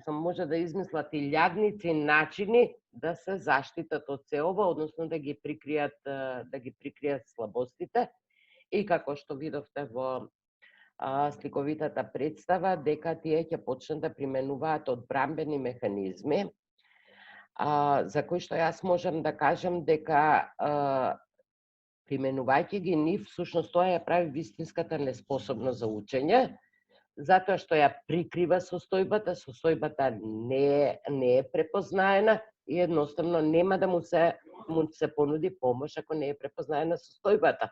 може да измислат илјадници начини да се заштитат од се ова, односно да ги прикријат слабостите. И како што видовте во сликовитата представа, дека тие ќе почнат да применуваат одбрамбени механизми, за кои што јас можам да кажам дека применувајќи ги нив, всушност тоа ја прави вистинската неспособност за учење, затоа што ја прикрива состојбата не е препознаена и едноставно нема да му се понуди помош ако не е препознаена состојбата.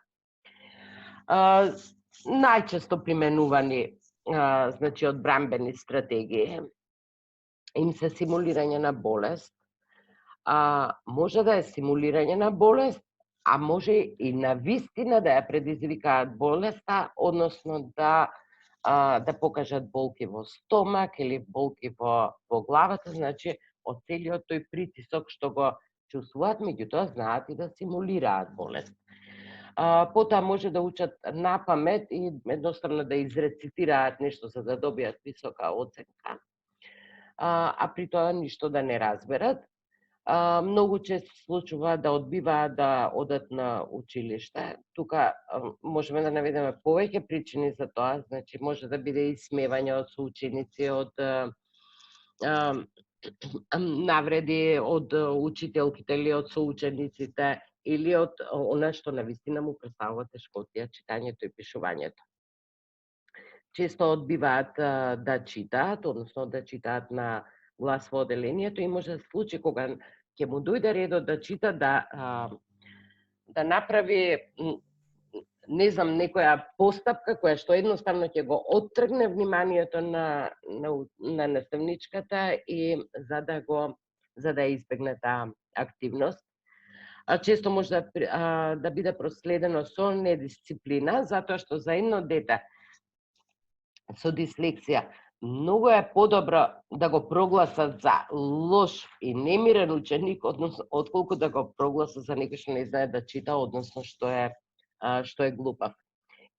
Најчесто применувани значи одбрамбени стратегии им се симулирање на болест. Може да е симулирање на болест, а може и на вистина да ја предизвикаат болеста, односно да покажат болки во стомак или болки во главата, значи од целиот тој притисок што го чувствуваат, меѓутоа знаат и да симулираат болест. Потоа може да учат на памет и едноставно да изрецитираат нешто за да добијат висока оценка, а при тоа ништо да не разберат. Многу често случува да одбиваат да одат на училиште. Тука можеме да наведеме повеќе причини за тоа, значи може да биде исмевање од соученици, од навреди од учителките или од соучениците, или од она што навистина му представува тешкотија читањето и пишувањето. Често одбиваат да читаат, односно да читаат на глас во оделението и може да се случи кога ќе му дојде редот да чита, да направи, не знам, некоја постапка која што едноставно ќе го оттргне вниманието на наставничката и за да избегне таа активност. Често може да биде проследено со недисциплина, затоа што за едно дете со дислексија многу е подобро да го прогласат за лош и немирен ученик, отколку да го прогласат за некој што не знае да чита, односно што е глупав.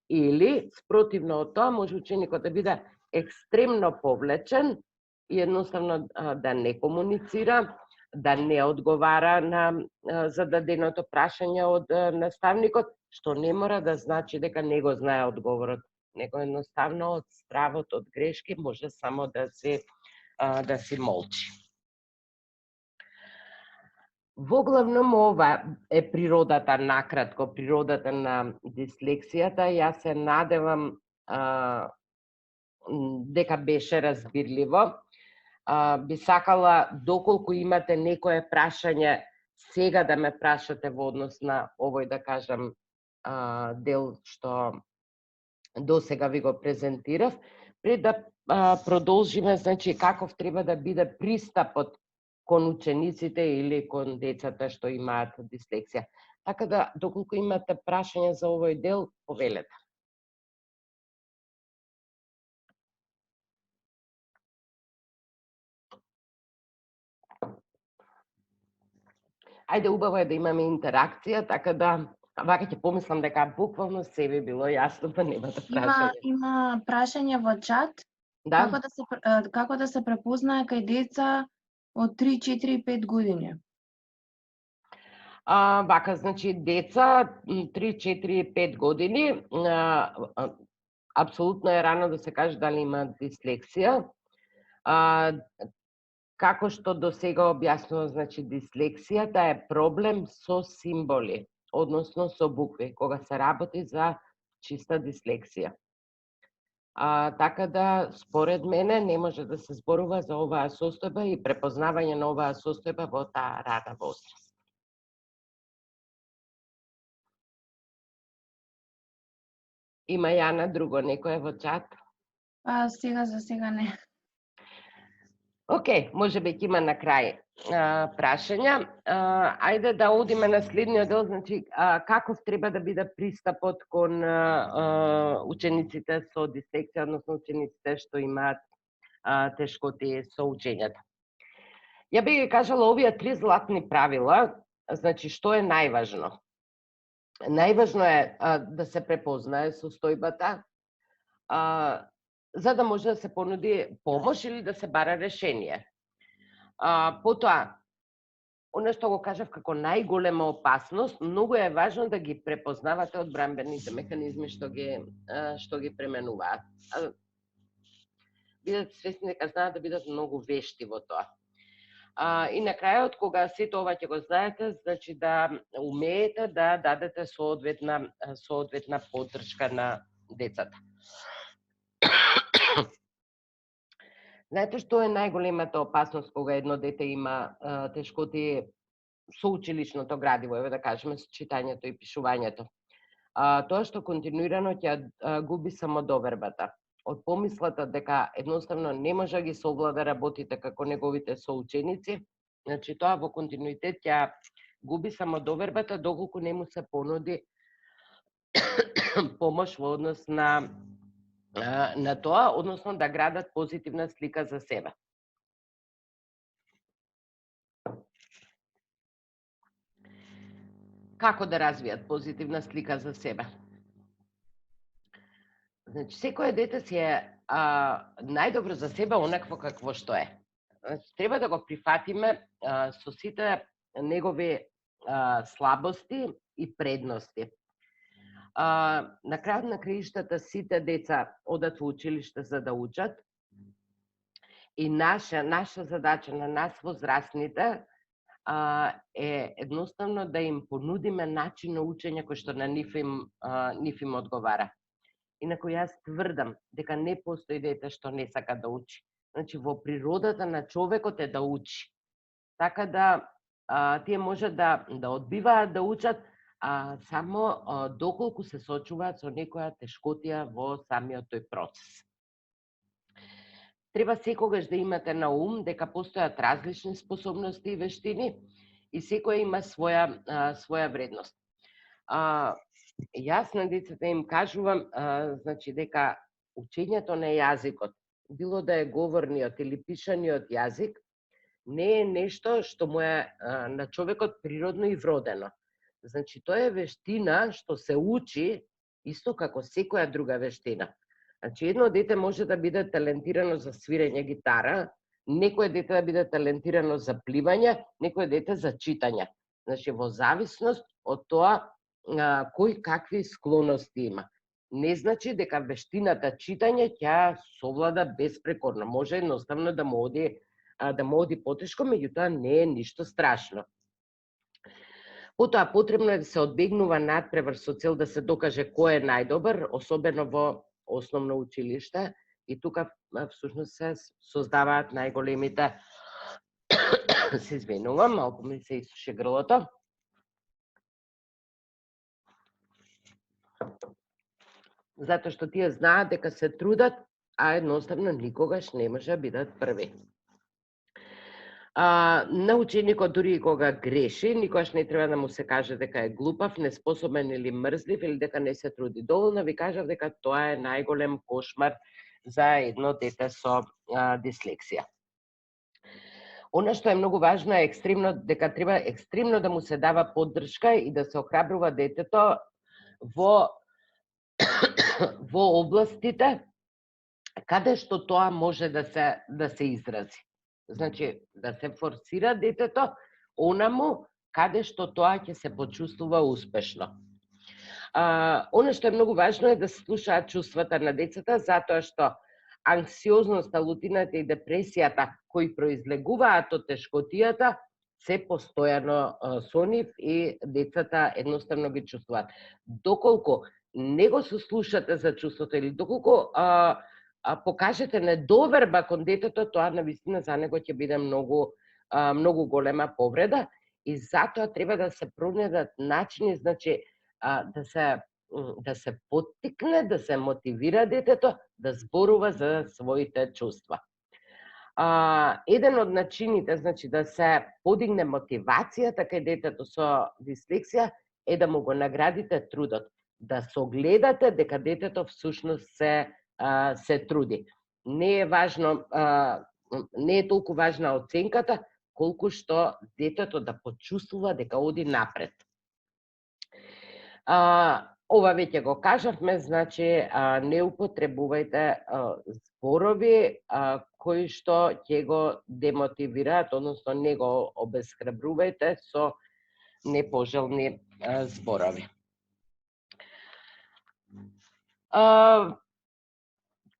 Или, спротивно од тоа, може ученикот да биде екстремно повлечен и едноставно да не комуницира, да не одговара на зададеното прашање од наставникот, што не мора да значи дека не го знае одговорот. Него едноставно од стравот од грешки може само да си молчи. Воглавном ова е природата, накратко, природата на дислексијата. Јас се надевам дека беше разбирливо. Би сакала, доколку имате некое прашање, сега да ме прашате во однос на овој, да кажам, дел што до сега ви го презентирав, пред да продолжиме, значи, каков треба да биде пристапот кон учениците или кон децата што имаат дислексија. Така да, доколку имате прашање за овој дел, повелете. Ајде, убаво е да имаме интеракција, така да вака ќе помислам дека буквално се би било јасно, па немате прашање. Има прашање во чат. Да? Како да се препознае кај деца од 3, 4 и 5 години? Вака, значи, деца 3, 4 и 5 години, апсолутно е рано да се каже дали имаат дислексија. Како што до сега објаснувам, значи, дислексијата е проблем со символи, односно со букви. Кога се работи за чиста дислексија. Така да, според мене, не може да се зборува за оваа состојба и препознавање на оваа состојба во таа рана возраст. Има Јана друго некој во чат? Сега за сега не. Океј, може би ќе има на крај прашања. Ајде да одиме на следниот дел, значи каков треба да биде пристапот кон учениците со дислексија, односно учениците што имаат тешкоти со учењето. Ја би ги кажала овие 3 златни правила, значи што е најважно? Најважно е да се препознае состојбата, за да може да се понуди помош или да се бара решение. Потоа, оно што го кажав како најголема опасност, многу е важно да ги препознавате одбранбените механизми што ги пременуваат. Бидете свесни дека знаат да бидат многу вешти во тоа. И на крајот, кога сето ова ќе го знаете, значи да умеете да дадете соодветна поддршка на децата. Знаете што е најголемата опасност кога едно дете има тешкоти со училишното градиво, еве да кажеме со читањето и пишувањето? Тоа што континуирано ќе губи самодовербата. Од помислата дека едноставно не може да ги совлада работите како неговите соученици, значи тоа во континуитет ќе губи самодовербата доколку не му се понуди помош во однос на тоа, односно да градат позитивна слика за себе. Како да развијат позитивна слика за себе? Значи, секој дете си е најдобро за себе онакво какво што е. Значи, треба да го прифатиме со сите негови слабости и предности. На крајот на краиштата сите деца одат во училиште за да учат и наша задача на нас возрастните е едноставно да им понудиме начин на учење кој што на нив им одговара. Инаку јас тврдам дека не постои дете што не сака да учи. Значи во природата на човекот е да учи. Така да тие може да одбиваат да учат, само доколку се соочуваат со некоја тешкотија во самиот тој процес. Треба секогаш да имате на ум дека постојат различни способности и вештини и секој има своја вредност. Јас на децата им кажувам значи дека учењето на јазикот, било да е говорниот или пишаниот јазик, не е нешто што му е на човекот природно и вродено. Значи, тоа е вештина што се учи исто како секоја друга вештина. Значи, едно дете може да биде талентирано за свирење гитара, некој дете да биде талентирано за пливање, некој дете за читање. Значи, во зависност од тоа кој какви склоности има. Не значи дека вештината читање ќе совлада безпрекорно. Може едноставно да му оди потешко, меѓутоа не е ништо страшно. Потоа потребно е да се одбегнува надпревар со цел да се докаже кој е најдобар, особено во основно училиште, и тука всушност се создаваат најголемите се извинувам, малку ми се исуши грлото. Затоа што тие знаат дека се трудат, а едноставно никогаш не може да бидат први. На ученикот дури и кога греши, никогаш не треба да му се каже дека е глупав, неспособен или мрзлив или дека не се труди доволно. Ви кажав дека тоа е најголем кошмар за едно дете со дислексија. Она што е многу важно е дека треба екстремно да му се дава поддршка и да се охрабрува детето во областите каде што тоа може да се изрази. Значи, да се форсира детето онаму каде што тоа ќе се почувствува успешно. Оно што е многу важно е да се слушаат чувствата на децата, затоа што анксиозноста, лутината и депресијата кои произлегуваат од тешкотијата се постојано со нив и децата едноставно ги чувствуваат. Доколку не го сослушате за чувството или доколку покажете недоверба кон детето, тоа навистина за него ќе биде многу голема повреда и затоа треба да се пронајдат начини, значи да се поттикне, да се мотивира детето да зборува за своите чувства. Еден од начините, значи да се подигне мотивацијата кај детето со дислексија е да му го наградите трудот, да согледате дека детето всушност се труди. Не е важно, не е толку важна оценката, колку што детето да почувствува дека оди напред. Ова веќе го кажавме, значи не употребувајте зборови кои што ќе го демотивираат, односно не го обесхрабрувајте со непожелни зборови.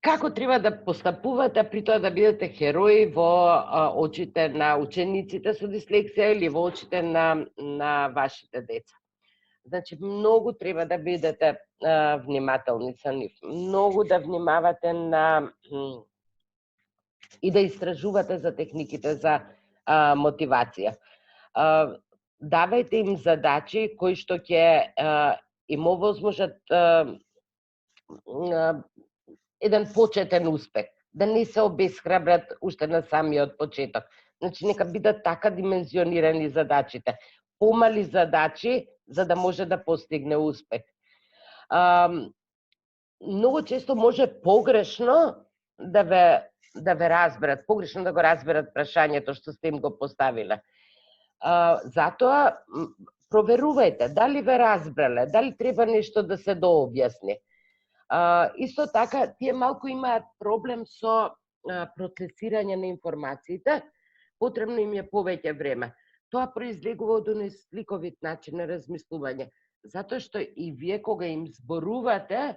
Како треба да постапувате при тоа да бидете херои во очите на учениците со дислексија или во очите на вашите деца? Значи, многу треба да бидете внимателни со нив, многу да внимавате и да истражувате за техниките за мотивација. Давајте им задачи кои што ќе им овозможат еден почетен успех, да не се обесхрабрат уште на самиот почеток. Значи, нека бидат така димензионирани задачите. Помали задачи, за да може да постигне успех. Многу често може погрешно да ве разберат, погрешно да го разберат прашањето што сте им го поставиле. Затоа проверувајте дали ве разбрале, дали треба нешто да се дообјасни. Исто така, тие малку имаат проблем со процесирање на информациите, потребно им е повеќе време. Тоа произлегува од сликовит начин на размислување, затоа што и вие кога им зборувате,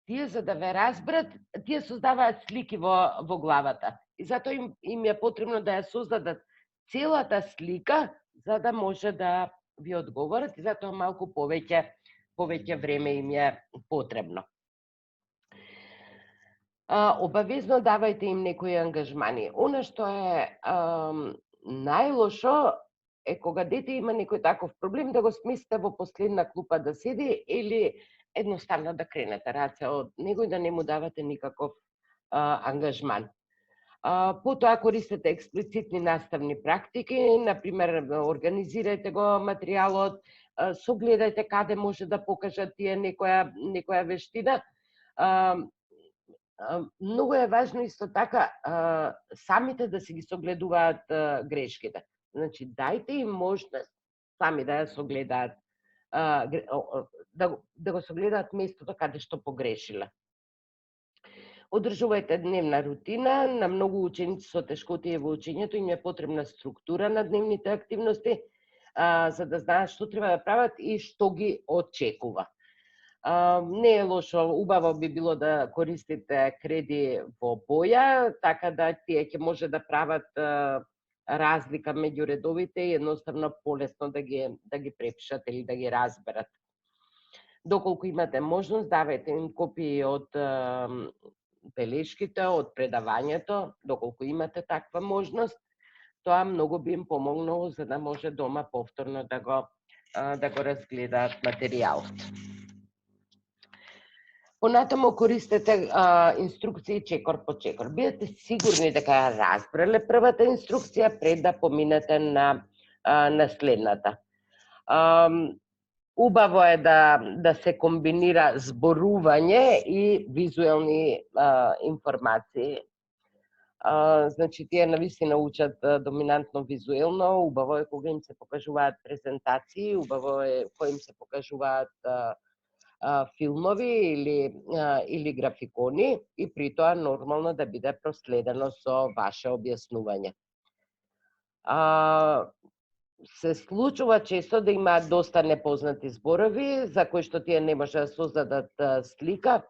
тие за да ве разберат, тие создаваат слики во главата. И затоа им е потребно да ја создадат целата слика, за да може да ви одговорат и затоа малку повеќе време им е потребно. Обавезно давајте им некои ангажмани. Она што е најлошо е кога дете има некој таков проблем да го сместите во последна клупа да седи или едноставно да кренете раце од него и да не му давате никаков ангажман. Потоа користете експлицитни наставни практики, например организирајте го материјалот, согледајте каде може да покажат тие некоја вештина. Многу е важно исто така самите да си ги согледуваат грешките. Значи, дајте им можност сами да ја согледаат, да го согледаат местото каде што погрешиле. Одржувајте дневна рутина. На многу ученици со тешкотии во учењето им е потребна структура на дневните активности, за да знаат што треба да прават и што ги очекува. Не е лошо, убаво би било да користите креди во боја, така да тие ќе може да прават разлика меѓу редовите и едноставно полесно да ги препишат или да ги разберат. Доколку имате можност, давајте им копии од белешките, од предавањето, доколку имате таква можност. Тоа многу би им помогнало за да може дома повторно да го разгледаат материјалот. Понатаму користете инструкции чекор по чекор. Бидете сигурни дека ја разбрале првата инструкција пред да поминете на следната. Убаво е да се комбинира зборување и визуелни информации. Значи, тие навистина учат доминантно визуелно, убаво е кога им се покажуваат презентации, убаво е кога им се покажуваат филмови или графикони и при тоа нормално да биде проследено со ваше објаснување. Се случува често да имаат доста непознати зборови, за кои што тие не може да создадат слика,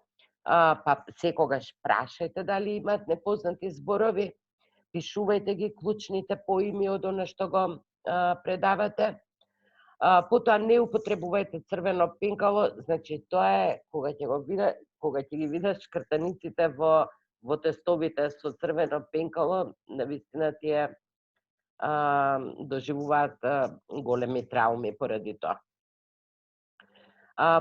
па секогаш прашајте дали имаат непознати зборови, пишувајте ги клучните поими од она што го предавате. Потоа не употребувајте црвено пенкало, значи тоа е кога ќе ги видиш шкртаниците во тестовите со црвено пенкало, навистина тие доживуваат големи трауми поради тоа.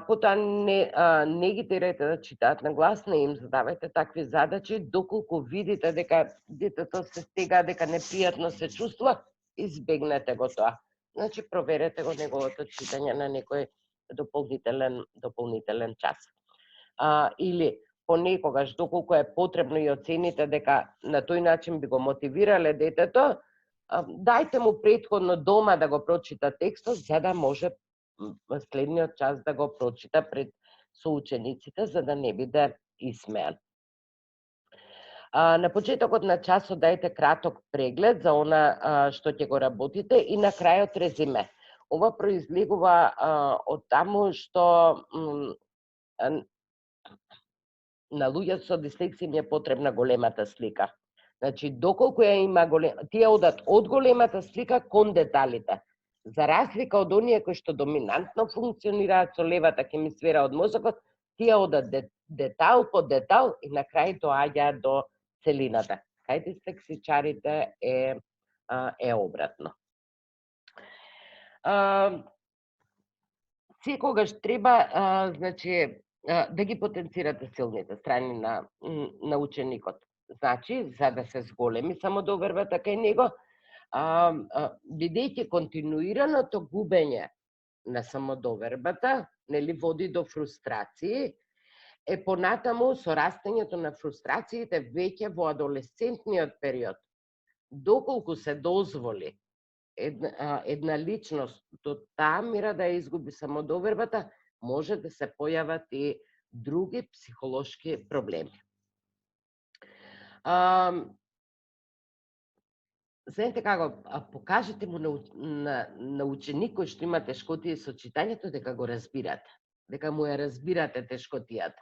Потоа не ги терете да читаат на глас, не им задавајте такви задачи, доколку видите дека детето се стега, дека непријатно се чувствува, избегнете го тоа. Значи, проверете го неговото читање на некој дополнителен час. Или понекогаш, доколку е потребно и оцените дека на тој начин би го мотивирале детето, дајте му претходно дома да го прочита текстот, за да може следниот час да го прочита пред соучениците, за да не биде исмеан. На почетокот на часот дајте краток преглед за она што ќе го работите и на крајот резиме. Ова произлегува од таму што на луѓето со дислексија е потребна големата слика. Значи, доколку ја има тие одат од големата слика кон деталите. За разлика од оние кои што доминантно функционираат со левата хемисфера од мозокот, тие одат детал по детал и на крај доаѓаат до целината. Кај дислексичарите е обратно. Секогаш треба, значи, да ги потенцирате силните страни на ученикот. Значи, за да се зголеми самодовербата кај него, бидејќи континуираното губење на самодовербата, нели, води до фрустрации, е понатаму со растењето на фрустрациите веќе во адолесцентниот период. Доколку се дозволи една личност до таа мера да изгуби самодовербата, може да се појават и други психолошки проблеми. Знаете како, покажете му на ученик кој што има тешкотии со читањето дека го разбирате, дека му ја разбирате тешкотијата.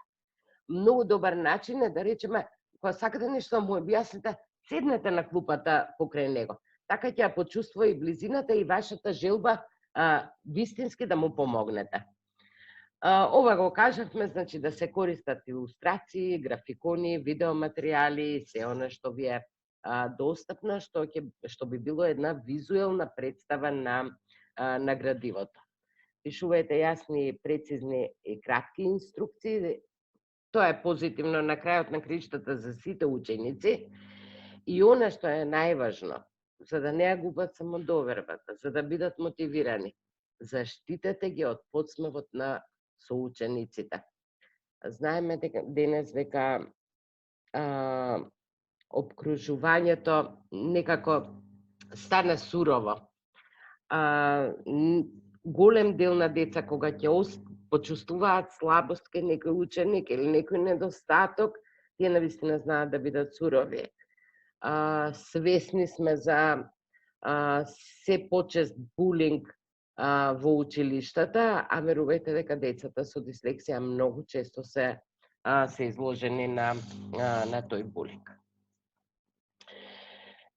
Многу добар начин е да речеме, кога сакате нешто му објасните, седнете на клупата покрај него. Така ќе ја почувствува и близината и вашата желба вистински да му помогнете. Ова го кажавме, значи да се користат илустрации, графикони, видеоматеријали, се она што ви е достапно, што би било една визуелна представа на градивото. Пишувајте јасни, прецизни и кратки инструкции. Тоа е позитивно на крајот на краиштата за сите ученици. И она што е најважно, за да не ја губат самодовербата, за да бидат мотивирани, заштитете ги од подсмевот на соучениците. Знаеме дека денес дека обкружувањето некако стана сурово. Голем дел на деца кога ќе почувствуваат слабост кај некој ученик или некој недостаток, тие навистина знаат да бидат сурови. Свесни сме за се почест булинг во училиштата, а верувајте дека децата со дислексија многу често се изложени на тој булинг.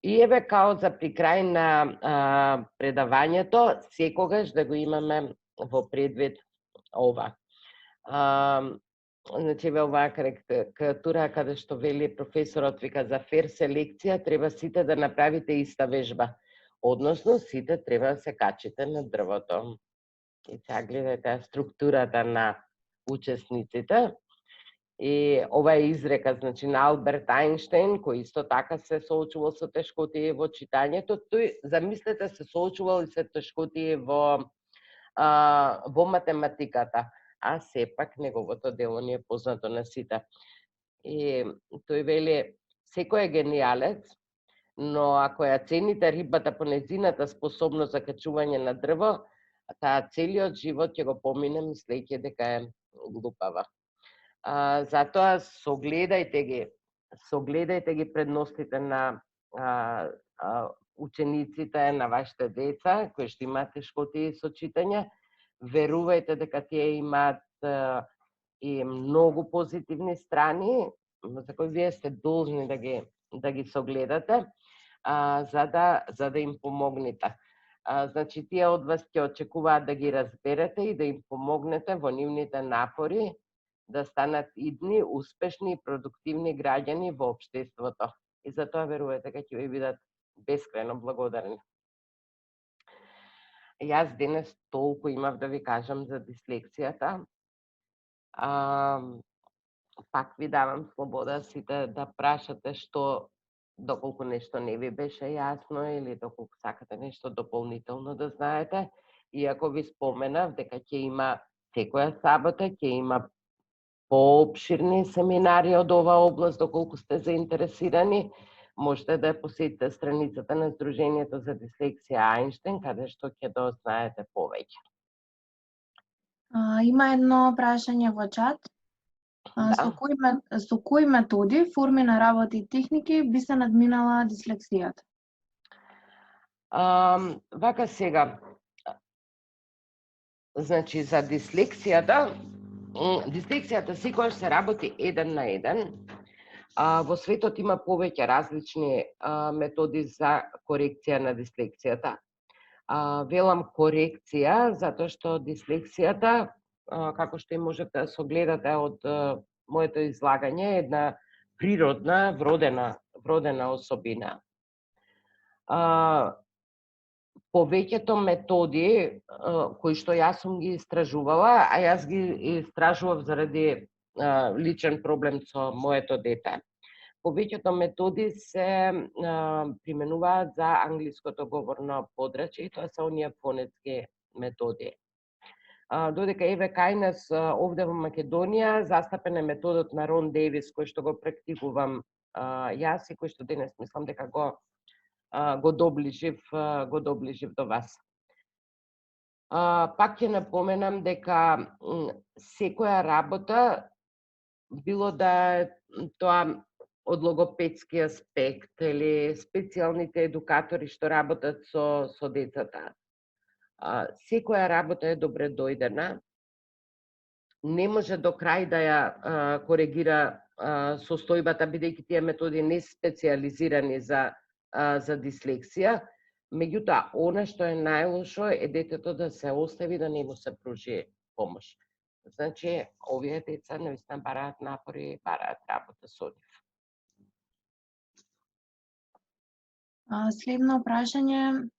И еве као за при крај на предавањето, секогаш да го имаме во предвид ова. Значи, оваа карикатура каде што вели професорот, вика, за фер селекција треба сите да направите иста вежба. Односно, сите треба да се качите на дрвото. И сега гледате структурата на учесниците. И ова е изрека, значи, на Алберт Ајнштејн, кој исто така се соочувал со тешкотии во читањето. Тој, замислете, се соочувал и со тешкотии во математиката. А сепак неговото дело ни е познато на сите. И тој вели, секој е гениалец, но ако ја цените рибата по незината способност за качување на дрво, таа целиот живот ќе го помине мислејќи дека е глупава. Затоа согледајте ги предностите на учениците, на вашите деца кои што имаат тешкотии со читање. Верувајте дека тие имаат и многу позитивни страни, за кои вие сте должни да ги согледате, за да им помогнете. Значи, тие од вас ќе очекуваат да ги разберете и да им помогнете во нивните напори да станат идни, успешни и продуктивни граѓани во општеството. И за тоа верувате дека ќе ви бидат бескрајно благодарни. Јас денес толку имав да ви кажам за дислексијата. Пак ви давам слобода сите да прашате што, доколку нешто не ви беше јасно или доколку сакате нешто дополнително да знаете. Иако ви споменав дека ќе има секоја сабота, ќе има поопширни семинари од оваа област, доколку сте заинтересирани, можете да ја посетите страницата на Сдруженијето за дислексија Ајнштен, каде што ќе дознаете повеќе. Има едно прашање во чат. Со кои методи, форми на работа и техники би се надминала дислексијата? Вака сега, значи за дислексијата секогаш се работи еден на еден. Во светот има повеќе различни методи за корекција на дислексијата. Велам корекција, затоа што дислексијата, како што и можете да согледате од моето излагање, е една природна, вродена особина. Повеќето методи кои што јас сум ги истражувала, а јас ги истражував заради личен проблем со моето дете. Повеќето методи се применуваат за англиското говорно подрачје и тоа се оние фонетски методи. Додека еве кај нас овде во Македонија застапен е методот на Рон Дейвис, кој што го практикувам јас и кој што денес мислам дека го доближив до вас. Пак ќе напоменам дека секоја работа, било да тоа од логопедски аспект или специјалните едукатори што работат со децата, секоја работа е добре дојдена. Не може до крај да ја коригира состојбата, бидејќи тие методи не специјализирани за дислексија. Меѓутоа, она што е најлошо е детето да се остави, да не му се пружи помош. Значи, овие деца навистина бараат напори, бараат работа со нив. Следно прашање,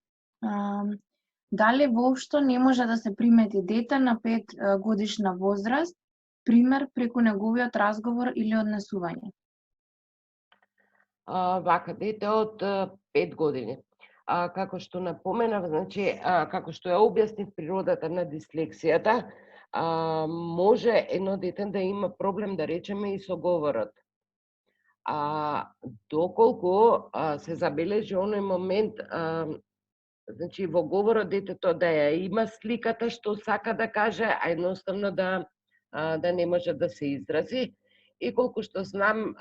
дали воопшто не може да се примети дете на 5 годишна возраст, пример преку неговиот разговор или однесување? Вака, дете од 5 години. Како што напоменав, значи, како што ја објаснив природата на дислексијата, може едно дете да има проблем, да речеме, и со говорот. Доколку се забележи оној момент, значи во говорот детето да ја има сликата што сака да каже, а едноставно да не може да се изрази. И колку што знам,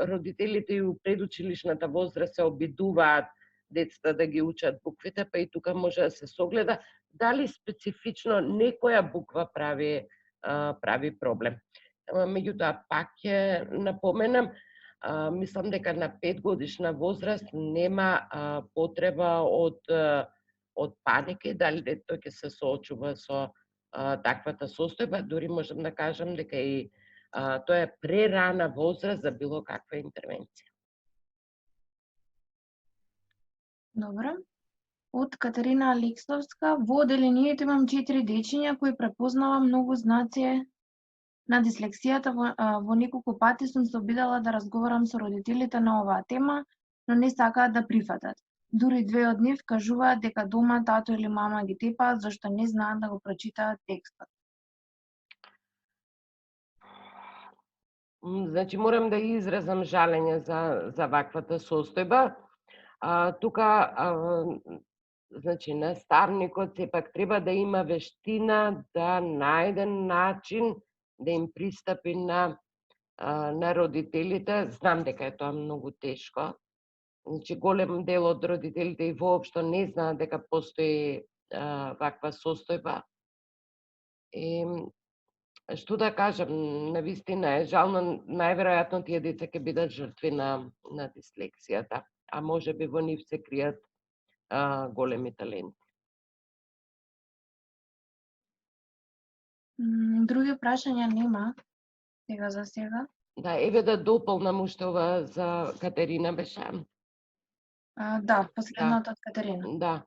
родителите и у предучилишната возраст се обидуваат децата да ги учат буквите, па и тука може да се согледа дали специфично некоја буква прави проблем. Меѓутоа, пак ќе напоменам, мислам дека на 5 годишна возраст нема потреба од паника, дали детето ќе се соочува со таквата состојба, дури можам да кажам дека и тоа е прерана возраст за било каква интервенција. Добро. Од Катерина Алексовска, во оделението имам 4 дечиња кои препознавам многу знаци на дислексијата. Во неколку пати сум се обидела да разговарам со родителите на оваа тема, но не сакаат да прифатат. Дури 2 од нив кажуваат дека дома тато или мама ги тепаат зашто не знаат да го прочитаат текстот. Значи, морам да изразам жалење за ваквата состојба. Тука, значи, наставникот сепак треба да има вештина да најде начин да им пристапи на родителите. Знам дека е тоа многу тешко. Значи, голем дел од родителите и воопшто не знаат дека постои ваква состојба. И што да кажам, навистина е жално, најверојатно тие деца ќе бидат жртви на дислексијата, а може би во нив се кријат големи таленти. Други прашања нема. Сега за сега. Да, еве да дополнам уште ова за Катерина беше. Да, последното од Катерина. Да.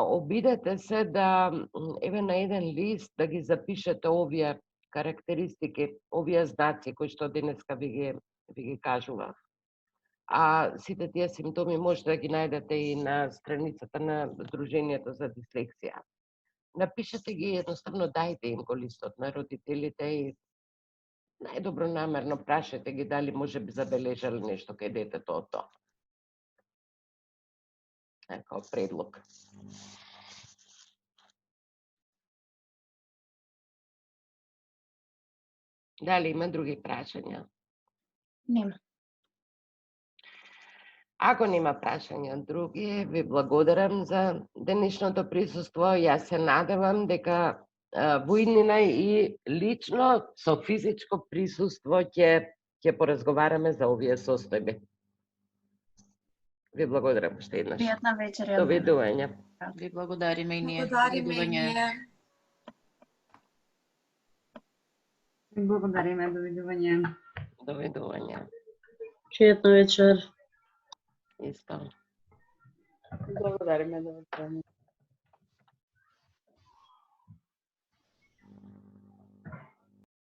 Обидете се да, еве на еден лист, да ги запишете овие карактеристики, овие знаци кои што денеска ви ги кажував. А сите тие симптоми можете да ги најдете и на страницата на Сдруженијето за дислексија. Напишете ги, едноставно дајте им го листот на родителите и најдобронамерно прашајте ги дали може би забележали нешто кај детето од тоа. Како предлог. Дали има други прашања? Нема. Ако нема прашања други, ви благодарам за денешното присуство. Јас се надевам дека во иднина и лично со физичко присуство ќе поразговараме за овие состојби. Ви благодарам уште еднаш. Пријатна вечер. Довидување. Ви благодариме и ние. Благодариме. Довидување. Довидување. Пријатна вечер. Исто. Благодариме. Довидување.